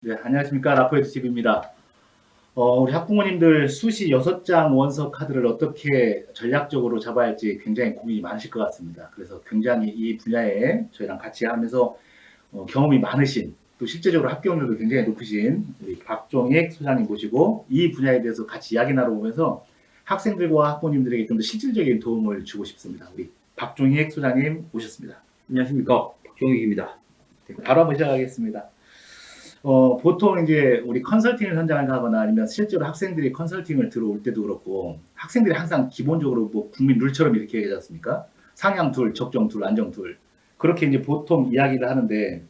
네, 안녕하십니까. 라포에트 TV입니다. 우리 학부모님들 수시 6장 원서 카드를 어떻게 전략적으로 잡아야 할지 굉장히 고민이 많으실 것 같습니다. 그래서 굉장히 이 분야에 저희랑 같이 하면서 경험이 많으신, 또 실제적으로 합격률도 굉장히 높으신 우리 박종익 소장님 모시고 이 분야에 대해서 같이 이야기 나눠보면서 학생들과 학부모님들에게 좀 더 실질적인 도움을 주고 싶습니다. 우리 박종익 소장님 모셨습니다. 안녕하십니까. 박종익입니다. 네, 바로 한번 시작하겠습니다. 보통 이제 우리 컨설팅을 현장을 가거나 아니면 실제로 학생들이 컨설팅을 들어올 때도 그렇고 학생들이 항상 기본적으로 뭐 국민 룰처럼 이렇게 얘기하지 않습니까? 상향 둘, 적정 둘, 안정 둘. 그렇게 이제 보통 이야기를 하는데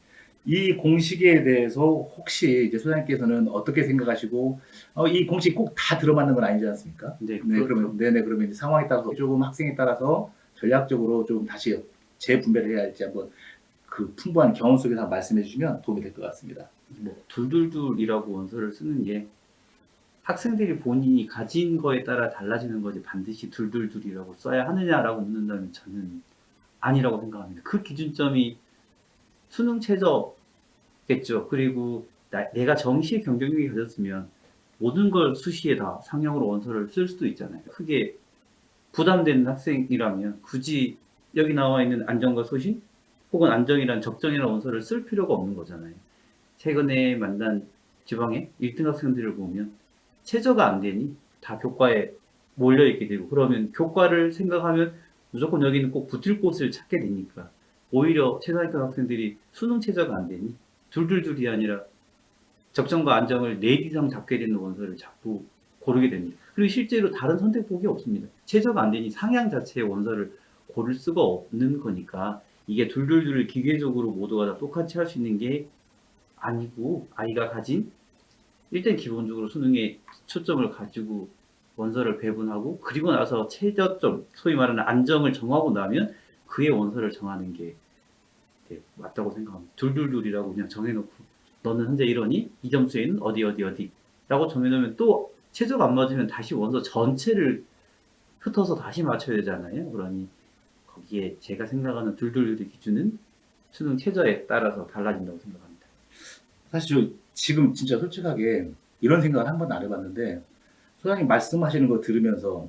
이 공식에 대해서 혹시 이제 소장님께서는 어떻게 생각하시고 이 공식 꼭 다 들어맞는 건 아니지 않습니까? 네, 네, 그렇죠. 그러면 이제 상황에 따라서 조금 학생에 따라서 전략적으로 좀 다시 재분배를 해야 할지 한번 그 풍부한 경험 속에서 말씀해 주시면 도움이 될 것 같습니다. 뭐 둘둘둘이라고 원서를 쓰는 게 학생들이 본인이 가진 거에 따라 달라지는 거지 반드시 둘둘둘이라고 써야 하느냐라고 묻는다면 저는 아니라고 생각합니다. 그 기준점이 수능 최저겠죠. 그리고 내가 정시의 경쟁력이 가졌으면 모든 걸 수시에 다 상향으로 원서를 쓸 수도 있잖아요. 크게 부담되는 학생이라면 굳이 여기 나와 있는 안정과 소신 혹은 안정이란 적정이라는 원서를 쓸 필요가 없는 거잖아요. 최근에 만난 지방의 1등 학생들을 보면 최저가 안 되니 다 교과에 몰려있게 되고, 그러면 교과를 생각하면 무조건 여기는 꼭 붙을 곳을 찾게 되니까 오히려 최상위권 학생들이 수능 최저가 안 되니 둘둘둘이 아니라 적정과 안정을 4 이상 잡게 되는 원서를 자꾸 고르게 됩니다. 그리고 실제로 다른 선택폭이 없습니다. 최저가 안 되니 상향 자체의 원서를 고를 수가 없는 거니까 이게 둘둘둘을 기계적으로 모두가 다 똑같이 할 수 있는 게 아니고, 아이가 가진 일단 기본적으로 수능에 초점을 가지고 원서를 배분하고, 그리고 나서 최저점, 소위 말하는 안정을 정하고 나면 그의 원서를 정하는 게 맞다고 생각합니다. 둘둘둘이라고 그냥 정해놓고 너는 현재 이러니 이 점수에는 어디 어디 어디 라고 정해놓으면 또 최저가 안 맞으면 다시 원서 전체를 흩어서 다시 맞춰야 되잖아요. 그러니 거기에 제가 생각하는 둘둘둘의 기준은 수능 최저에 따라서 달라진다고 생각합니다. 사실 저 지금 진짜 솔직하게 이런 생각을 한 번도 안 해봤는데 소장님 말씀하시는 거 들으면서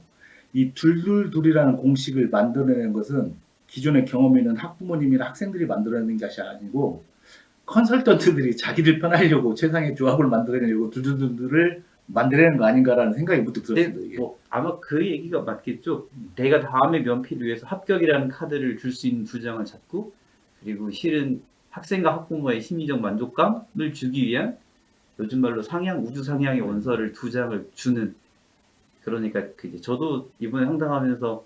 이 둘둘둘이라는 공식을 만들어내는 것은 기존의 경험 있는 학부모님이나 학생들이 만들어내는 것이 아니고 컨설턴트들이 자기들 편하려고 최상의 조합을 만들어내려고 둘둘둘을 만들어내는 거 아닌가라는 생각이 문득 네, 들었습니다. 이게. 뭐 아마 그 얘기가 맞겠죠. 내가 다음에 면피를 위해서 합격이라는 카드를 줄 수 있는 두 장을 잡고, 그리고 실은 학생과 학부모의 심리적 만족감을 주기 위한 요즘 말로 상향, 우주 상향의 원서를 두 장을 주는. 그러니까 그 이제 저도 이번에 상담하면서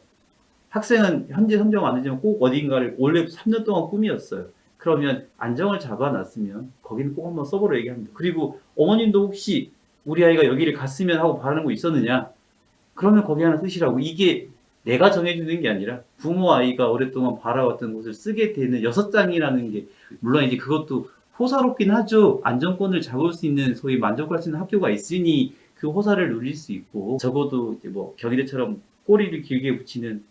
학생은 현재 선정 안 되지만 꼭 어딘가를 원래 3년 동안 꿈이었어요. 그러면 안정을 잡아놨으면 거기는 꼭 한번 써보라 얘기합니다. 그리고 어머님도 혹시 우리 아이가 여기를 갔으면 하고 바라는 거 있었느냐? 그러면 거기 하나 쓰시라고. 이게 내가 정해주는 게 아니라 부모 아이가 오랫동안 바라왔던 곳을 쓰게 되는 6장이라는 게, 물론 이제 그것도 호사롭긴 하죠. 안정권을 잡을 수 있는 소위 만족할 수 있는 학교가 있으니 그 호사를 누릴 수 있고, 적어도 이제 뭐 경희대처럼 꼬리를 길게 붙이는,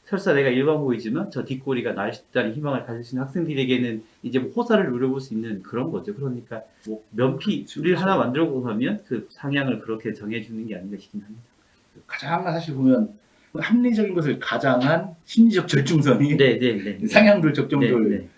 설사 내가 일반고이지만 저 뒷꼬리가 나을 수 있다는 희망을 가질 수 있는 학생들에게는 이제 뭐 호사를 누려볼 수 있는 그런 거죠. 그러니까 뭐 면피를 하나 만들어 보면 그 상향을 그렇게 정해주는 게 아닌가 싶긴 합니다. 가장 사실 보면 합리적인 것을 가장한 심리적 절충선이 네네네. 상향들, 적정들, 네네.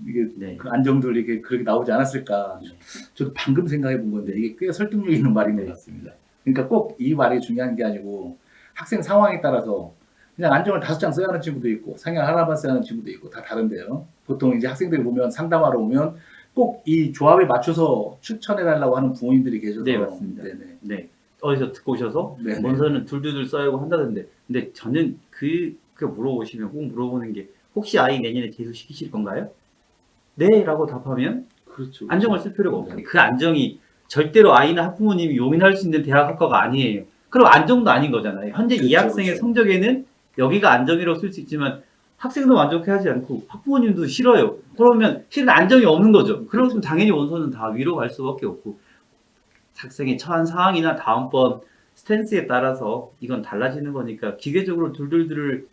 이게 네. 그 안정들 이게 그렇게 나오지 않았을까. 네. 저도 방금 생각해 본 건데 이게 꽤 설득력 있는 말인 것 네. 같습니다. 그러니까 꼭 이 말이 중요한 게 아니고 학생 상황에 따라서 그냥 안정을 5장 써야 하는 친구도 있고 상향 하나만 써야 하는 친구도 있고 다 다른데요. 보통 이제 학생들이 보면 상담하러 오면 꼭 이 조합에 맞춰서 추천해 달라고 하는 부모님들이 계셔서. 네, 맞습니다. 네네. 네. 어디서 듣고 오셔서 네네. 원서는 둘둘둘 써야고 한다던데, 근데 저는 그 물어보시면 꼭 물어보는 게 혹시 아이 내년에 재수시키실 건가요? 네 라고 답하면 그렇죠. 안정을 쓸 필요가 없어요. 그 안정이 절대로 아이나 학부모님이 용인할 수 있는 대학 학과가 아니에요. 그럼 안정도 아닌 거잖아요. 현재 이 그렇죠, 학생의 그렇죠. 성적에는 여기가 안정이라고 쓸 수 있지만 학생도 만족해하지 않고 학부모님도 싫어요. 그러면 실은 안정이 없는 거죠. 그러면 당연히 원서는 다 위로 갈 수밖에 없고, 학생의 처한 상황이나 다음번 스탠스에 따라서 이건 달라지는 거니까 기계적으로 둘둘둘을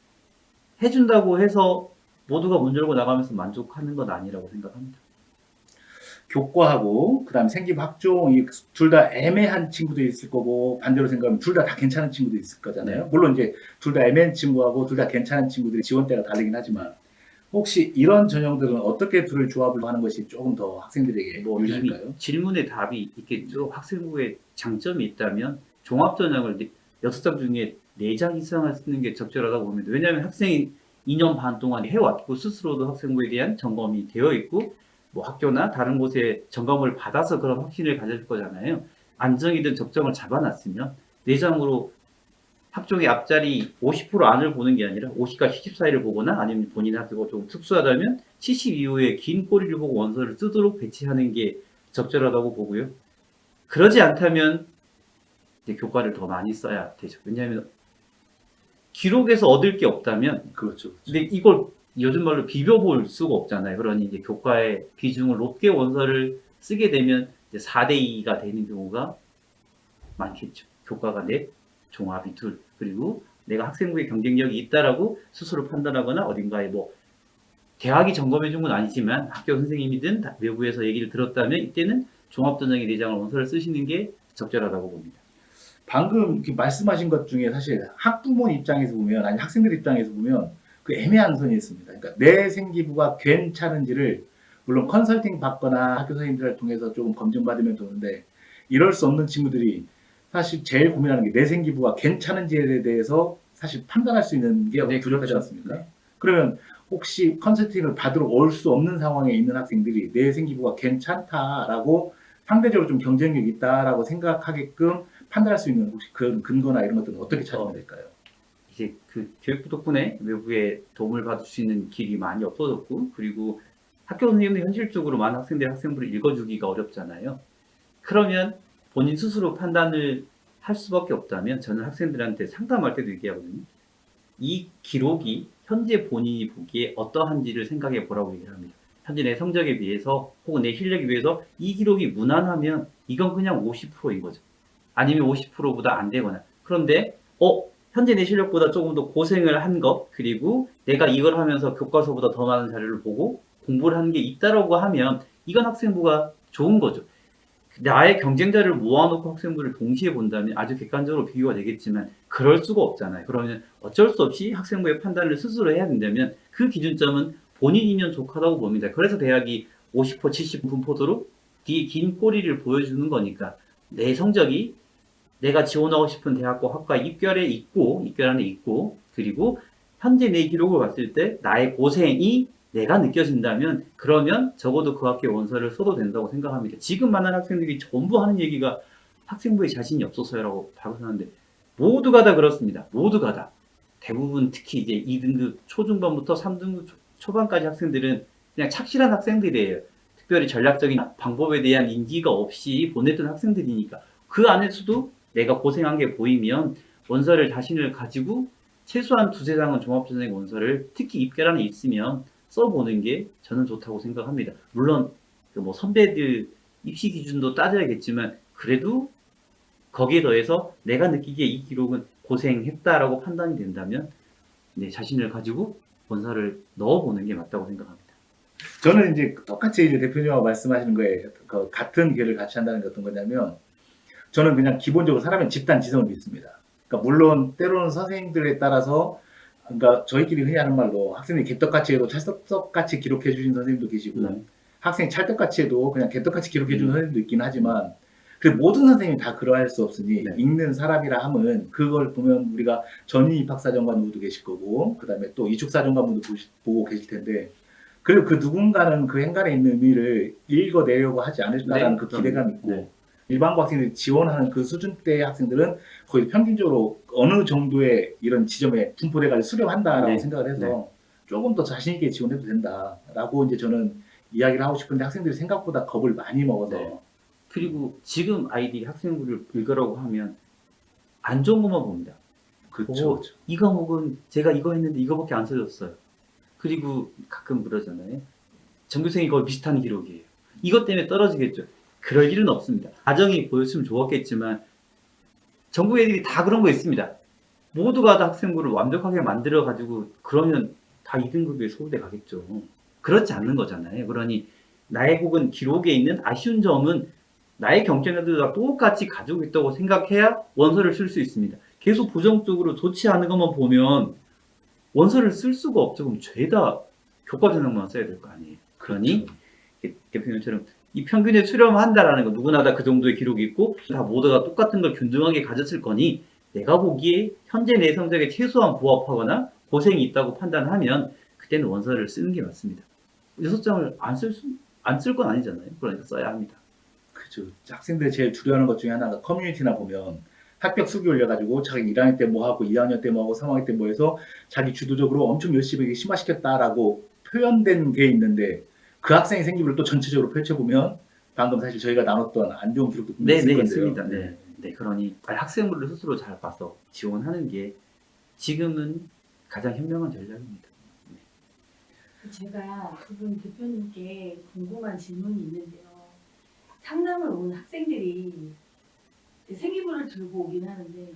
해준다고 해서 모두가 문 열고 나가면서 만족하는 건 아니라고 생각합니다. 교과하고 그다음에 생기부 학종이 둘 다 애매한 친구도 있을 거고 반대로 생각하면 둘 다 괜찮은 친구도 있을 거잖아요. 네. 물론 이제 둘 다 애매한 친구하고 둘 다 괜찮은 친구들이 지원대가 다르긴 하지만 혹시 이런 전형들은 어떻게 둘을 조합을 하는 것이 조금 더 학생들에게 뭐 이미 유리할까요? 질문에 답이 있겠죠. 학생부에 장점이 있다면 종합 전형을 6장 중에 4장 이상을 쓰는 게 적절하다고 봅니다. 왜냐하면 학생이 2년 반 동안 해왔고 스스로도 학생부에 대한 점검이 되어 있고 뭐 학교나 다른 곳에 점검을 받아서 그런 확신을 가질 거잖아요. 안정이든 적정을 잡아놨으면 4장으로 학종의 앞자리 50% 안을 보는 게 아니라 50과 70 사이를 보거나 아니면 본인 학교가 좀 특수하다면 70 이후에 긴 꼬리를 보고 원서를 쓰도록 배치하는 게 적절하다고 보고요. 그러지 않다면 이제 교과를 더 많이 써야 되죠. 왜냐하면 기록에서 얻을 게 없다면 그렇죠. 근데 이걸 요즘 말로 비벼볼 수가 없잖아요. 그러니 이제 교과의 비중을 높게 원서를 쓰게 되면 이제 4대 2가 되는 경우가 많겠죠. 교과가 넷, 종합이 둘, 그리고 내가 학생부의 경쟁력이 있다라고 스스로 판단하거나 어딘가에 뭐 대학이 점검해 준 건 아니지만 학교 선생님이든 외부에서 얘기를 들었다면 이때는 종합전형의 4장을 원서를 쓰시는 게 적절하다고 봅니다. 방금 이렇게 말씀하신 것 중에 사실 학부모 입장에서 보면 아니 학생들 입장에서 보면 그 애매한 선이 있습니다. 그러니까 내 생기부가 괜찮은지를 물론 컨설팅 받거나 학교 선생님들을 통해서 조금 검증받으면 좋은데 이럴 수 없는 친구들이 사실 제일 고민하는 게 내 생기부가 괜찮은지에 대해서 사실 판단할 수 있는 게 네, 부족하지 그렇죠. 않습니까? 네. 그러면 혹시 컨설팅을 받으러 올 수 없는 상황에 있는 학생들이 내 생기부가 괜찮다라고 상대적으로 좀 경쟁력이 있다라고 생각하게끔 판단할 수 있는 혹시 그런 근거나 이런 것들은 어떻게 찾으면 될까요? 이제 그 교육부 덕분에 외부의 도움을 받을 수 있는 길이 많이 없어졌고 그리고 학교 선생님도 현실적으로 많은 학생들이 학생부를 읽어주기가 어렵잖아요. 그러면 본인 스스로 판단을 할 수밖에 없다면 저는 학생들한테 상담할 때도 얘기하거든요. 이 기록이 현재 본인이 보기에 어떠한지를 생각해 보라고 얘기를 합니다. 현재 내 성적에 비해서 혹은 내 실력에 비해서 이 기록이 무난하면 이건 그냥 50%인 거죠. 아니면 50%보다 안 되거나. 그런데 현재 내 실력보다 조금 더 고생을 한 것, 그리고 내가 이걸 하면서 교과서보다 더 많은 자료를 보고 공부를 한 게 있다라고 하면 이건 학생부가 좋은 거죠. 나의 경쟁자를 모아놓고 학생부를 동시에 본다면 아주 객관적으로 비교가 되겠지만 그럴 수가 없잖아요. 그러면 어쩔 수 없이 학생부의 판단을 스스로 해야 된다면 그 기준점은 본인이면 족하다고 봅니다. 그래서 대학이 50%, 70 분포도로 뒤에 긴 꼬리를 보여주는 거니까 내 성적이 내가 지원하고 싶은 대학과 학과 입결 안에 있고, 그리고 현재 내 기록을 봤을 때 나의 고생이 내가 느껴진다면 그러면 적어도 그 학교에 원서를 써도 된다고 생각합니다. 지금 만난 학생들이 전부 하는 얘기가 학생부에 자신이 없어서요라고 바로 하는데 모두가 다 그렇습니다. 모두가 다. 대부분 특히 이제 2등급 초중반부터 3등급 초반까지 학생들은 그냥 착실한 학생들이에요. 특별히 전략적인 방법에 대한 인지가 없이 보냈던 학생들이니까 그 안에서도 내가 고생한 게 보이면 원서를 자신을 가지고 최소한 두세 장은 종합전형 원서를 특히 입결안에 있으면 써보는 게 저는 좋다고 생각합니다. 물론 그 뭐 선배들 입시 기준도 따져야겠지만 그래도 거기에 더해서 내가 느끼기에 이 기록은 고생했다라고 판단이 된다면 내 자신을 가지고 원서를 넣어보는 게 맞다고 생각합니다. 저는 이제 똑같이 이제 대표님하고 말씀하시는 거에 그 같은 길을 같이 한다는 게 어떤 거냐면 저는 그냥 기본적으로 사람의 집단 지성을 믿습니다. 그러니까 물론 때로는 선생님들에 따라서 그러니까 저희끼리 흔히 하는 말로 학생이 개떡같이 해도 찰떡같이 기록해 주신 선생님도 계시고 네. 학생이 찰떡같이 해도 그냥 개떡같이 기록해 주는 음. 선생님도 있긴 하지만 그 모든 선생님이 다 그러할 수 없으니 네. 읽는 사람이라 함은 그걸 보면 우리가 전임 입학사정관분도 계실 거고 그다음에 또 이축사정관분도 보고 계실 텐데 그리고 그 누군가는 그 행간에 있는 의미를 읽어내려고 하지 않을까라는 네, 그 그럼요. 기대감이 있고 네. 일반고 학생들이 지원하는 그 수준대의 학생들은 거의 평균적으로 어느 정도의 이런 지점에 분포돼가지고 수렴한다라고 네. 생각을 해서 네. 조금 더 자신 있게 지원해도 된다라고 이제 저는 이야기를 하고 싶은데 학생들이 생각보다 겁을 많이 먹어서 네. 그리고 지금 아이들이 학생부를 읽으라고 하면 안 좋은 것만 봅니다. 그렇죠. 이 과목은 제가 이거 했는데 이거밖에 안 써줬어요. 그리고 가끔 그러잖아요. 전교생이 거의 비슷한 기록이에요. 이것 때문에 떨어지겠죠. 그럴 일은 없습니다. 가정이 보였으면 좋았겠지만 전국 애들이 다 그런 거 있습니다. 모두가 다 학생부를 완벽하게 만들어 가지고 그러면 다 2등급에 서울대 가겠죠. 그렇지 않는 거잖아요. 그러니 나의 혹은 기록에 있는 아쉬운 점은 나의 경쟁자들과 똑같이 가지고 있다고 생각해야 원서를 쓸 수 있습니다. 계속 부정적으로 좋지 않은 것만 보면 원서를 쓸 수가 없죠. 그럼 죄다 교과전형만 써야 될 거 아니에요. 그러니 대표님처럼 이 평균에 수렴한다라는 거, 누구나 다 그 정도의 기록이 있고 다 모두가 똑같은 걸 균등하게 가졌을 거니 내가 보기에 현재 내 성적에 최소한 부합하거나 고생이 있다고 판단하면 그때는 원서를 쓰는 게 맞습니다. 6장을 안 쓸 건 아니잖아요. 그러니까 써야 합니다. 그죠. 학생들이 제일 두려워하는 것 중에 하나가 커뮤니티나 보면 합격 수기 올려가지고 자기 1학년 때 뭐 하고 2학년 때 뭐 하고 3학년 때 뭐 해서 자기 주도적으로 엄청 열심히 심화시켰다라고 표현된 게 있는데 그 학생의 생기부를 또 전체적으로 펼쳐보면 방금 사실 저희가 나눴던 안 좋은 기록도 분명히 있을 건데요. 있습니다. 네, 그러니 학생부를 스스로 잘 봐서 지원하는 게 지금은 가장 현명한 전략입니다. 제가 두 분 대표님께 궁금한 질문이 있는데요. 상담을 온 학생들이 생기부를 들고 오긴 하는데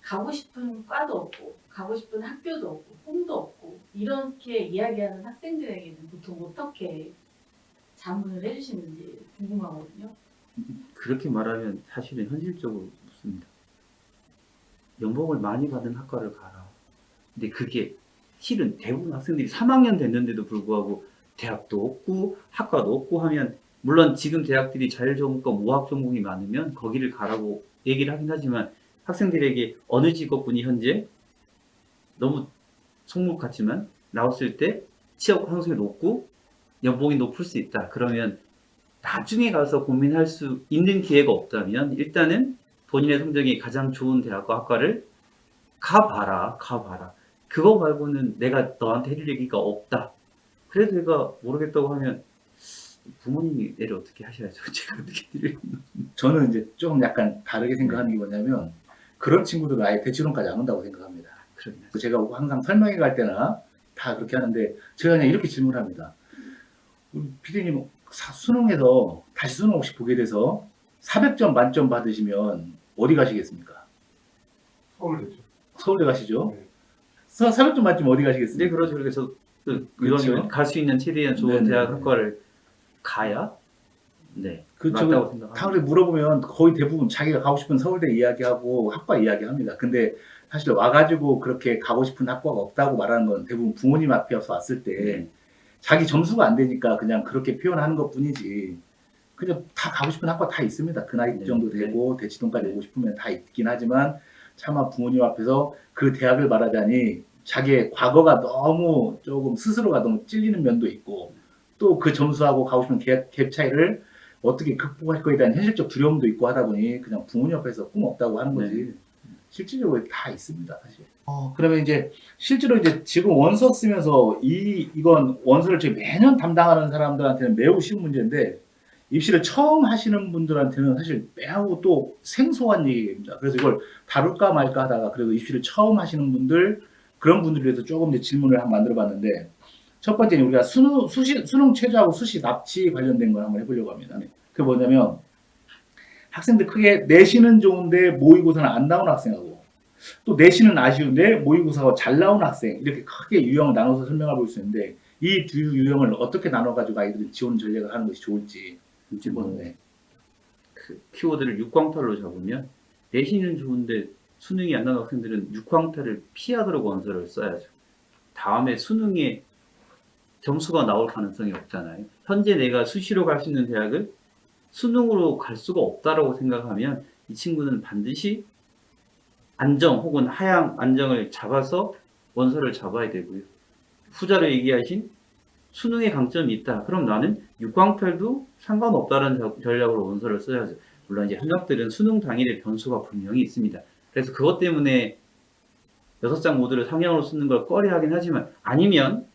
가고 싶은 과도 없고 가고 싶은 학교도 없고 꿈도 없고 이렇게 이야기하는 학생들에게는 보통 어떻게 자문을 해주시는지 궁금하거든요. 그렇게 말하면 사실은 현실적으로 묻습니다. 연봉을 많이 받는 학과를 가라. 근데 그게 실은 대부분 학생들이 3학년 됐는데도 불구하고 대학도 없고 학과도 없고 하면, 물론 지금 대학들이 자율전공과 무학 전공이 많으면 거기를 가라고 얘기를 하긴 하지만 학생들에게 어느 직업군이 현재 너무 속물 같지만 나왔을 때 취업 확률이 높고 연봉이 높을 수 있다. 그러면 나중에 가서 고민할 수 있는 기회가 없다면 일단은 본인의 성적이 가장 좋은 대학과 학과를 가봐라. 그거 말고는 내가 너한테 해줄 얘기가 없다. 그래도 내가 모르겠다고 하면 부모님이 내를 어떻게 하셔야죠. 제가 어떻게 드릴. 저는 이제 좀 약간 다르게 생각하는 게 뭐냐면 그런 친구들은 아예 대치론까지 안 온다고 생각합니다. 그러긴 제가 항상 설명회 갈 때나 다 그렇게 하는데 제가 그냥 이렇게 질문합니다. 우리 피디님 수능에서 다시 수능 혹시 보게 돼서 400점 만점 받으시면 어디 가시겠습니까? 서울대죠. 서울대 가시죠? 네. 400점 만점 어디 가시겠습니까? 네, 그렇죠. 그래서 그렇죠. 갈 수 있는 최대한 좋은 네네. 대학 학과를 가야 그렇죠. 맞다고 다 생각합니다. 그렇게 물어보면 거의 대부분 자기가 가고 싶은 서울대 이야기하고 학과 이야기합니다. 근데 사실 와가지고 그렇게 가고 싶은 학과가 없다고 말하는 건 대부분 부모님 앞에서 왔을 때 자기 점수가 안 되니까 그냥 그렇게 표현하는 것 뿐이지. 그냥 다 가고 싶은 학과 다 있습니다. 그 나이 네. 정도 되고 대치동까지 오고 싶으면 다 있긴 하지만 차마 부모님 앞에서 그 대학을 말하자니 자기의 과거가 너무 조금 스스로가 너무 찔리는 면도 있고 또 그 점수하고 가고 싶은 갭 차이를 어떻게 극복할 거에 대한 현실적 두려움도 있고 하다 보니 그냥 부모님 앞에서 꿈 없다고 하는 거지. 실질적으로 다 있습니다, 사실. 그러면 이제 실제로 이제 지금 원서 쓰면서 이건 원서를 저희 매년 담당하는 사람들한테는 매우 쉬운 문제인데 입시를 처음 하시는 분들한테는 사실 매우 또 생소한 얘기입니다. 그래서 이걸 다룰까 말까 하다가 그래도 입시를 처음 하시는 분들 그런 분들을 위해서 조금 이제 질문을 한번 만들어봤는데 첫 번째는 우리가 수능 최저하고 수시 납치 관련된 걸 한번 해보려고 합니다. 그게 뭐냐면 학생들 크게 내신은 좋은데 모의고사는 안 나온 학생하고 또 내신은 아쉬운데 모의고사가 잘 나온 학생 이렇게 크게 유형을 나눠서 설명해 볼 수 있는데 이 두 유형을 어떻게 나눠가지고 아이들이 지원 전략을 하는 것이 좋을지 이제 뭐 네. 그 키워드를 6광탈로 잡으면 내신은 좋은데 수능이 안 나온 학생들은 6광탈을 피하도록 원서를 써야죠. 다음에 수능에 점수가 나올 가능성이 없잖아요. 현재 내가 수시로 갈 수 있는 대학을 수능으로 갈 수가 없다라고 생각하면 이 친구는 반드시 안정 혹은 하향 안정을 잡아서 원서를 잡아야 되고요. 후자로 얘기하신 수능에 강점이 있다. 그럼 나는 6광탈도 상관없다는 전략으로 원서를 써야죠. 물론 이제 한학들은 수능 당일에 변수가 분명히 있습니다. 그래서 그것 때문에 6장 모두를 상향으로 쓰는 걸 꺼려하긴 하지만, 아니면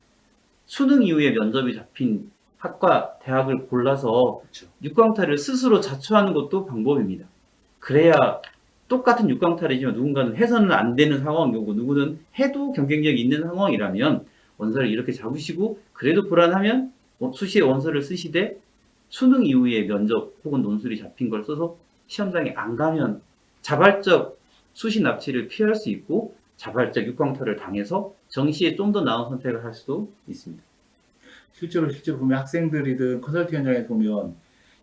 수능 이후에 면접이 잡힌 학과, 대학을 골라서 그렇죠. 6광탈을 스스로 자처하는 것도 방법입니다. 그래야 똑같은 6광탈이지만 누군가는 해서는 안 되는 상황이고 누구는 해도 경쟁력이 있는 상황이라면 원서를 이렇게 잡으시고, 그래도 불안하면 수시에 원서를 쓰시되 수능 이후에 면접 혹은 논술이 잡힌 걸 써서 시험장에 안 가면 자발적 수시 납치를 피할 수 있고 자발적 6광탈을 당해서 정시에 좀 더 나은 선택을 할 수도 있습니다. 실제로 보면 학생들이든 컨설팅 현장에 보면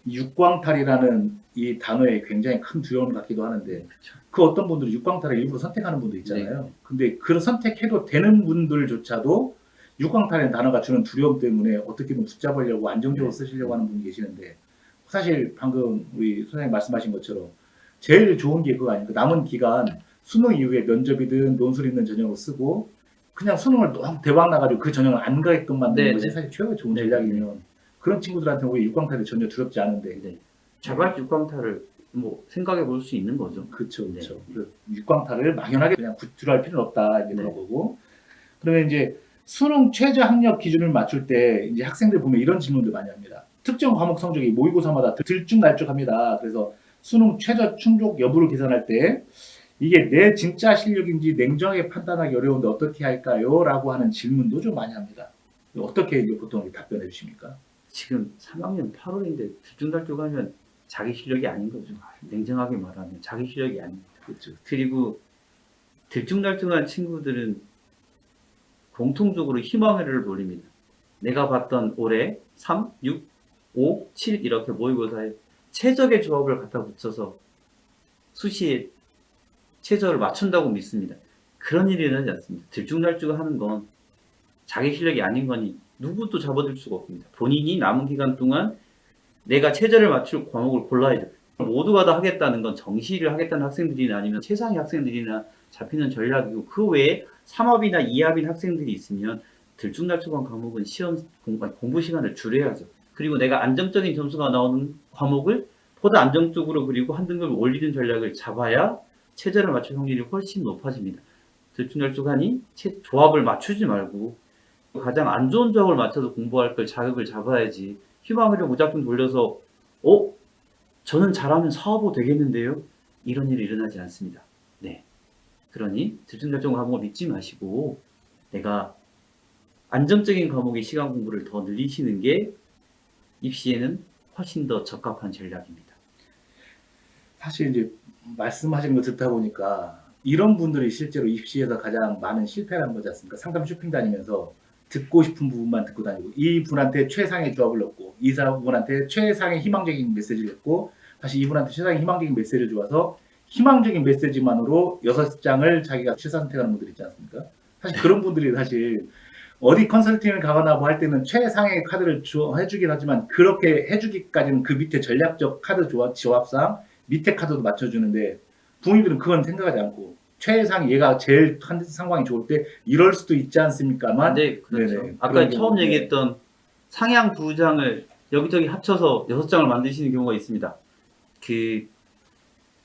이 육광탈이라는 이 단어에 굉장히 큰 두려움을 갖기도 하는데 그렇죠. 그 어떤 분들은 육광탈을 일부러 선택하는 분도 있잖아요. 근데 그런 선택해도 되는 분들조차도 육광탈이라는 단어가 주는 두려움 때문에 어떻게든 붙잡으려고 안정적으로 쓰시려고 하는 분이 계시는데 사실 방금 우리 선생님 말씀하신 것처럼 제일 좋은 게 그거 아닙니까? 남은 기간 수능 이후에 면접이든 논술 있는 전형을 쓰고 그냥 수능을 너무 대박 나가지고 그 전형을 안 가게끔 만드는 네, 것이 네. 사실 최고의 좋은 네, 전략이면 그런 친구들한테는 우리 육광탈이 전혀 두렵지 않은데 네. 자발 육광탈을 뭐 생각해 볼 수 있는 거죠. 그렇죠, 네. 그렇죠. 육광탈을 막연하게 그냥 두려워할 필요는 없다 이제 네. 그런 거고. 그러면 이제 수능 최저 학력 기준을 맞출 때 이제 학생들 보면 이런 질문들 많이 합니다. 특정 과목 성적이 모의고사마다 들쭉날쭉합니다. 그래서 수능 최저 충족 여부를 계산할 때 이게 내 진짜 실력인지 냉정하게 판단하기 어려운데 어떻게 할까요? 라고 하는 질문도 좀 많이 합니다. 어떻게 이제 보통 답변해 주십니까? 지금 3학년 8월인데 들쭉날쭉하면 자기 실력이 아닌 거죠. 냉정하게 말하면 자기 실력이 아닙니다. 그렇죠. 그리고 들쭉날쭉한 친구들은 공통적으로 희망회를 돌립니다. 내가 봤던 올해 3, 6, 5, 7 이렇게 모의고사에 최적의 조합을 갖다 붙여서 수시에 최저를 맞춘다고 믿습니다. 그런 일이 일어나지 않습니다. 들쭉날쭉하는 건 자기 실력이 아닌 거니 누구도 잡아줄 수가 없습니다. 본인이 남은 기간 동안 내가 최저를 맞출 과목을 골라야죠. 모두가 다 하겠다는 건 정시를 하겠다는 학생들이나 아니면 최상위 학생들이나 잡히는 전략이고 그 외에 3합이나 2합인 학생들이 있으면 들쭉날쭉한 과목은 공부 시간을 줄여야죠. 그리고 내가 안정적인 점수가 나오는 과목을 보다 안정적으로 그리고 한 등급을 올리는 전략을 잡아야 최저를 맞출 확률이 훨씬 높아집니다. 들쭉날쭉하니 조합을 맞추지 말고 가장 안 좋은 조합을 맞춰서 공부할 걸 자극을 잡아야지 희망을 무작정 돌려서 저는 잘하면 사업도 되겠는데요? 이런 일이 일어나지 않습니다. 네. 그러니 들쭉날쭉한 과목을 믿지 마시고 내가 안정적인 과목의 시간 공부를 더 늘리시는 게 입시에는 훨씬 더 적합한 전략입니다. 사실 이제 말씀하시는 거 듣다 보니까 이런 분들이 실제로 입시에서 가장 많은 실패를 한 거지 않습니까? 상담 쇼핑 다니면서 듣고 싶은 부분만 듣고 다니고 이 분한테 최상의 조합을 넣고 이 사람분한테 최상의 희망적인 메시지를 넣고 다시 이분한테 최상의 희망적인 메시지를 줘서 희망적인 메시지만으로 6장을 자기가 취사선택하는 분들 있지 않습니까? 사실 그런 분들이 사실 어디 컨설팅을 가거나 뭐 할 때는 최상의 카드를 해주긴 하지만 그렇게 해주기까지는 그 밑에 전략적 카드 조합상 밑에 카드도 맞춰주는데 부모님들은 그건 생각하지 않고 최상 얘가 제일 상황이 좋을 때 이럴 수도 있지 않습니까만 네, 그렇죠. 네네. 아까 그런 처음 경우, 얘기했던 상향 2장을 여기저기 합쳐서 6장을 만드시는 경우가 있습니다. 그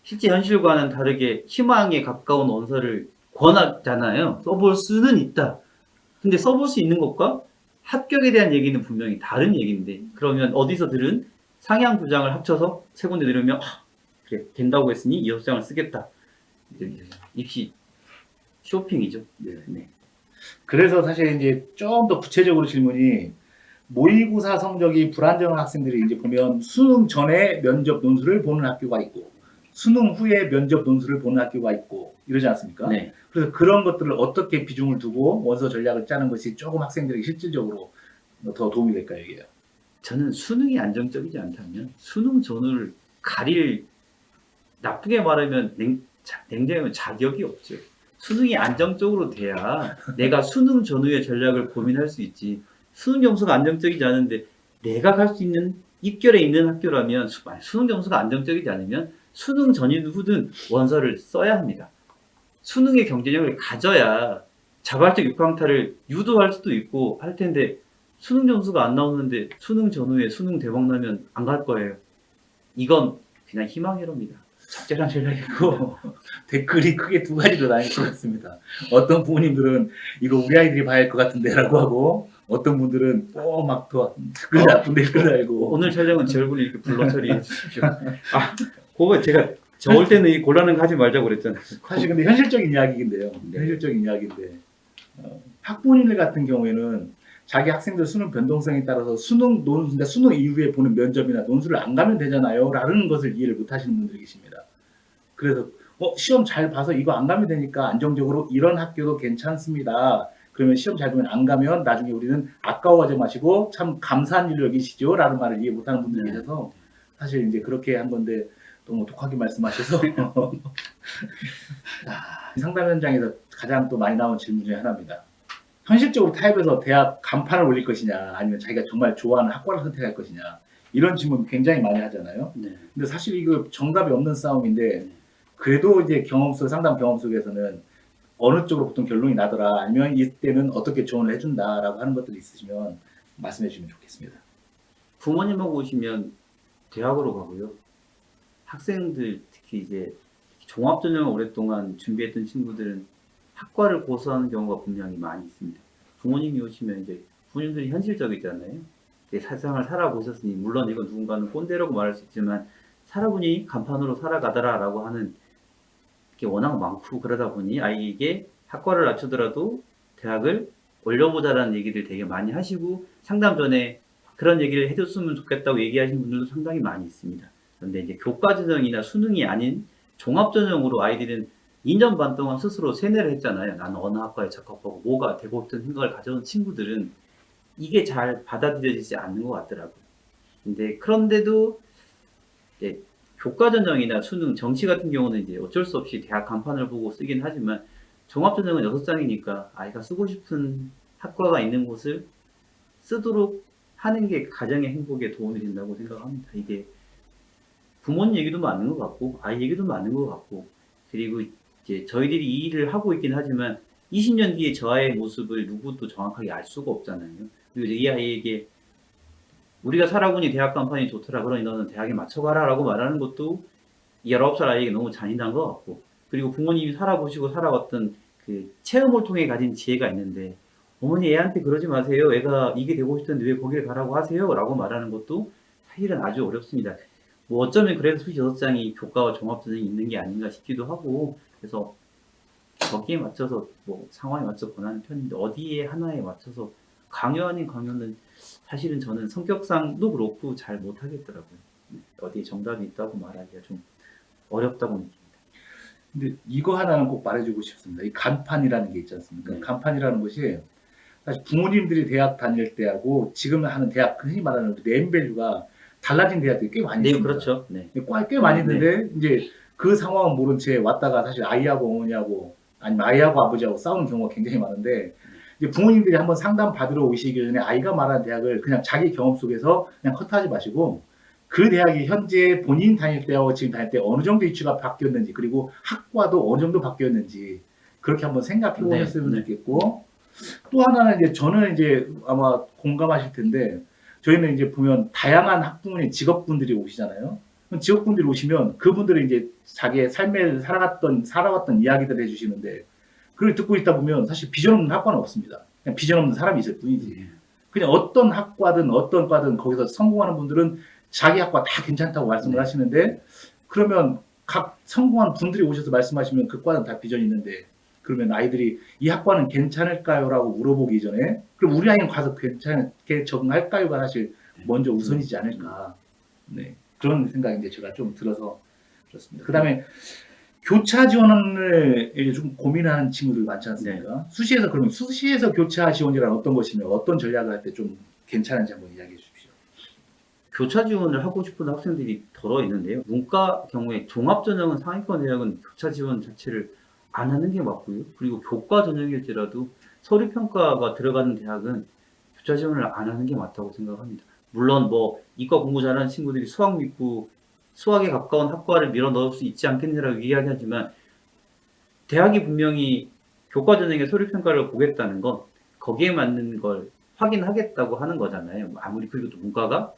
실제 현실과는 다르게 희망에 가까운 원서를 권하잖아요. 써볼 수는 있다. 근데 써볼 수 있는 것과 합격에 대한 얘기는 분명히 다른 얘기인데 그러면 어디서 들은 상향 2장을 합쳐서 세 군데 들으면 그래 된다고 했으니 이 6장을 쓰겠다. 입시 쇼핑이죠. 네. 그래서 사실 이제 좀 더 구체적으로 질문이 모의고사 성적이 불안정한 학생들이 이제 보면 수능 전에 면접 논술을 보는 학교가 있고 수능 후에 면접 논술을 보는 학교가 있고 이러지 않습니까? 네. 그래서 그런 것들을 어떻게 비중을 두고 원서 전략을 짜는 것이 조금 학생들에게 실질적으로 더 도움이 될까요, 이게요? 저는 수능이 안정적이지 않다면 수능 전후를 가릴 나쁘게 말하면 냉정하면 자격이 없죠. 수능이 안정적으로 돼야 내가 수능 전후의 전략을 고민할 수 있지. 수능 점수가 안정적이지 않은데 내가 갈 수 있는 입결에 있는 학교라면 수능 점수가 안정적이지 않으면 수능 전이든 후든 원서를 써야 합니다. 수능의 경쟁력을 가져야 자발적 육강탈을 유도할 수도 있고 할 텐데 수능 점수가 안 나오는데 수능 전후에 수능 대박 나면 안 갈 거예요. 이건 그냥 희망회로입니다. 적절한 전략이고 댓글이 크게 두 가지로 나뉠 것 같습니다. 어떤 부모님들은 이거 우리 아이들이 봐야 할 것 같은데라고 하고 어떤 분들은 막더 댓글 나쁜 댓글 달고 오늘 촬영은 제 얼굴을 이렇게 불러 처리해 주십시오. 그거 제가 저 올 때는 이 곤란한 거 하지 말자고 그랬잖아요. 사실 근데 현실적인 이야기인데요. 현실적인 이야기인데 학부모님들 같은 경우에는 자기 학생들 수능 변동성에 따라서 수능 이후에 보는 면접이나 논술을 안 가면 되잖아요 라는 것을 이해를 못 하시는 분들이 계십니다. 그래서 시험 잘 봐서 이거 안 가면 되니까 안정적으로 이런 학교도 괜찮습니다. 그러면 시험 잘 보면 안 가면 나중에 우리는 아까워하지 마시고 참 감사한 일로 여기시죠 라는 말을 이해 못하는 분들이 네. 계셔서 사실 이제 그렇게 한 건데 너무 독하게 말씀하셔서 상담 현장에서 가장 또 많이 나온 질문 중에 하나입니다. 현실적으로 타협해서 대학 간판을 올릴 것이냐 아니면 자기가 정말 좋아하는 학과를 선택할 것이냐 이런 질문 굉장히 많이 하잖아요. 네. 근데 사실 이거 정답이 없는 싸움인데 그래도 이제 상담 경험 속에서는 어느 쪽으로 보통 결론이 나더라 아니면 이때는 어떻게 조언을 해준다라고 하는 것들이 있으시면 말씀해 주시면 좋겠습니다. 부모님하고 오시면 대학으로 가고요. 학생들 특히 이제 종합전형을 오랫동안 준비했던 친구들은 학과를 고수하는 경우가 분명히 많이 있습니다. 부모님이 오시면 이제 부모님들이 현실적이잖아요. 세상을 살아보셨으니 물론 이건 누군가는 꼰대라고 말할 수 있지만 살아보니 간판으로 살아가더라라고 하는 게 워낙 많고 그러다 보니 아이에게 학과를 낮추더라도 대학을 올려보자라는 얘기를 되게 많이 하시고 상담 전에 그런 얘기를 해줬으면 좋겠다고 얘기하시는 분들도 상당히 많이 있습니다. 그런데 이제 교과전형이나 수능이 아닌 종합전형으로 아이들은 2년 반 동안 스스로 세뇌를 했잖아요. 나는 어느 학과에 적합하고 뭐가 되고 싶은 생각을 가져온 친구들은 이게 잘 받아들여지지 않는 것 같더라고요. 근데 그런데도 이제 교과전형이나 수능, 정시 같은 경우는 이제 어쩔 수 없이 대학 간판을 보고 쓰긴 하지만 종합전형은 6장이니까 아이가 쓰고 싶은 학과가 있는 곳을 쓰도록 하는 게 가정의 행복에 도움이 된다고 생각합니다. 이게 부모님 얘기도 맞는 것 같고 아이 얘기도 맞는 것 같고 그리고 이제 저희들이 이 일을 하고 있긴 하지만 20년 뒤에 저 아이의 모습을 누구도 정확하게 알 수가 없잖아요. 그리고 이제 이 아이에게 우리가 살아보니 대학 간판이 좋더라 그러니 너는 대학에 맞춰가라 라고 말하는 것도 19살 아이에게 너무 잔인한 것 같고 그리고 부모님이 살아보시고 살아왔던 그 체험을 통해 가진 지혜가 있는데 어머니 애한테 그러지 마세요. 애가 이게 되고 싶던데 왜 거기를 가라고 하세요? 라고 말하는 것도 사실은 아주 어렵습니다. 뭐 어쩌면 그래서 수시 6장이 교과와 종합전형이 있는 게 아닌가 싶기도 하고 그래서 거기에 맞춰서 뭐 상황에 맞춰 권하는 편인데 어디에 하나에 맞춰서 강요 아닌 강요는 사실은 저는 성격상도 그렇고 잘 못하겠더라고요. 어디에 정답이 있다고 말하기가 좀 어렵다고 느낍니다. 근데 이거 하나는 꼭 말해주고 싶습니다. 이 간판이라는 게 있지 않습니까? 네. 간판이라는 것이 사실 부모님들이 대학 다닐 때하고 지금 하는 대학 흔히 말하는 네임밸류가 달라진 대학들이 꽤 많이 네, 있습니다. 그렇죠. 네. 꽤 많이 있는데 이제 그 상황은 모른 채 왔다가 사실 아이하고 어머니하고 아니면 아이하고 아버지하고 싸우는 경우가 굉장히 많은데 이제 부모님들이 한번 상담 받으러 오시기 전에 아이가 말하는 대학을 그냥 자기 경험 속에서 그냥 컷하지 마시고 그 대학이 현재 본인 다닐 때하고 지금 다닐 때 어느 정도 위치가 바뀌었는지 그리고 학과도 어느 정도 바뀌었는지 그렇게 한번 생각해 보셨으면 네. 좋겠고 또 하나는 이제 저는 이제 아마 공감하실 텐데 저희는 이제 보면 다양한 학부모님 직업분들이 오시잖아요. 그럼 직업분들이 오시면 그분들이 이제 자기의 삶에 살아왔던 이야기들을 해주시는데 그걸 듣고 있다 보면 사실 비전 없는 학과는 없습니다. 그냥 비전 없는 사람이 있을 뿐이지. 그냥 어떤 학과든 어떤 과든 거기서 성공하는 분들은 자기 학과 다 괜찮다고 말씀을 네. 하시는데 그러면 각 성공한 분들이 오셔서 말씀하시면 그 과는 다 비전이 있는데 그러면 아이들이 이 학과는 괜찮을까요? 라고 물어보기 전에 그럼 우리 아이는 가서 괜찮게 적응할까요가 사실 먼저 우선이지 않을까. 네. 그런 생각이 이제 제가 좀 들어서 그렇습니다. 그 다음에 교차 지원을 이제 좀 고민하는 친구들 많지 않습니까? 수시에서 그러면 수시에서 교차 지원이란 어떤 것이며 어떤 전략을 할 때 좀 괜찮은지 한번 이야기해 주십시오. 교차 지원을 하고 싶은 학생들이 더러 있는데요. 문과 경우에 종합전형은 상위권 대학은 교차 지원 자체를 안 하는 게 맞고요. 그리고 교과 전형일지라도 서류평가가 들어가는 대학은 교차 지원을 안 하는 게 맞다고 생각합니다. 물론 뭐 이과 공부 잘하는 친구들이 수학 믿고 수학에 가까운 학과를 밀어 넣을 수 있지 않겠느라고 이야기하지만 대학이 분명히 교과 전형의 서류평가를 보겠다는 건 거기에 맞는 걸 확인하겠다고 하는 거잖아요. 아무리 그리고 또 문과가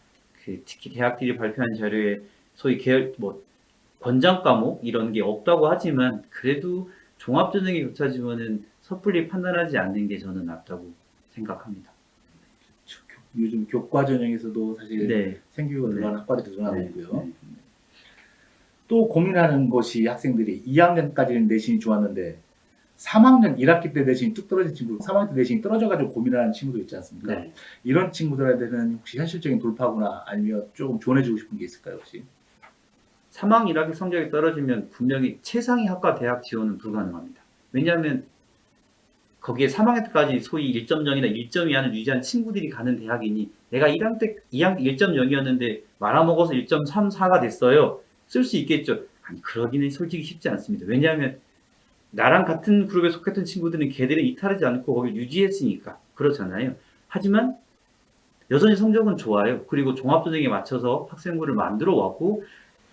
특히 대학들이 발표한 자료에 소위 계열 뭐 권장 과목 이런 게 없다고 하지만 그래도 종합전형의 교차 지원은 섣불리 판단하지 않는 게 저는 낫다고 생각합니다. 요즘 교과 전형에서도 사실 네. 생기고 네. 들어가는 학과들이 늘어나고 네. 있고요. 네. 또 고민하는 것이 학생들이 2학년까지는 내신이 좋았는데 3학년 1학기 때 내신이 뚝 떨어진 친구, 3학년 때 내신이 떨어져가지고 고민하는 친구도 있지 않습니까? 네. 이런 친구들한테는 혹시 현실적인 돌파구나 아니면 조금 조언해주고 싶은 게 있을까요, 혹시? 3학 1학기 성적이 떨어지면 분명히 최상위 학과 대학 지원은 불가능합니다. 왜냐하면 거기에 3학년 때까지 소위 1.0이나 1.2를 유지한 친구들이 가는 대학이니 내가 1학년 때 2학년 1.0이었는데 말아먹어서 1.34가 됐어요. 쓸 수 있겠죠. 아니 그러기는 솔직히 쉽지 않습니다. 왜냐하면 나랑 같은 그룹에 속했던 친구들은 걔들을 이탈하지 않고 거기를 유지했으니까 그렇잖아요. 하지만 여전히 성적은 좋아요. 그리고 종합전형에 맞춰서 학생부를 만들어 왔고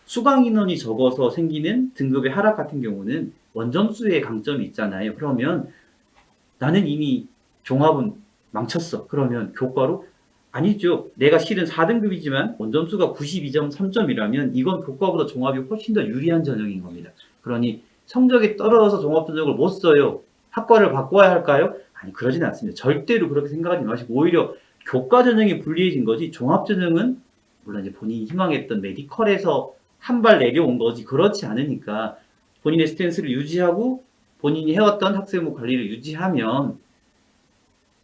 수강 인원이 적어서 생기는 등급의 하락 같은 경우는 원점수의 강점이 있잖아요. 그러면 나는 이미 종합은 망쳤어. 그러면 교과로 아니죠. 내가 실은 4등급이지만 원점수가 92.3점이라면 이건 교과보다 종합이 훨씬 더 유리한 전형인 겁니다. 그러니 성적이 떨어져서 종합전형을 못 써요. 학과를 바꿔야 할까요? 아니 그러진 않습니다. 절대로 그렇게 생각하지 마시고 오히려 교과 전형이 불리해진 거지 종합 전형은 물론 이제 본인이 희망했던 메디컬에서 한 발 내려온 거지 그렇지 않으니까 본인의 스탠스를 유지하고 본인이 해왔던 학생부 관리를 유지하면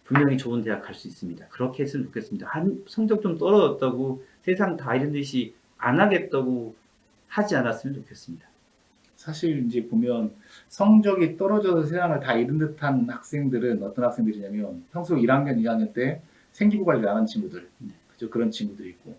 분명히 좋은 대학 갈 수 있습니다. 그렇게 했으면 좋겠습니다. 성적 좀 떨어졌다고 세상 다 이런 듯이 안 하겠다고 하지 않았으면 좋겠습니다. 사실 이제 보면 성적이 떨어져서 세상을 다 잃은 듯한 학생들은 어떤 학생들이냐면 평소 1학년, 2학년 때 생기부 관리를 안 한 친구들, 그죠? 그런 친구들이 있고.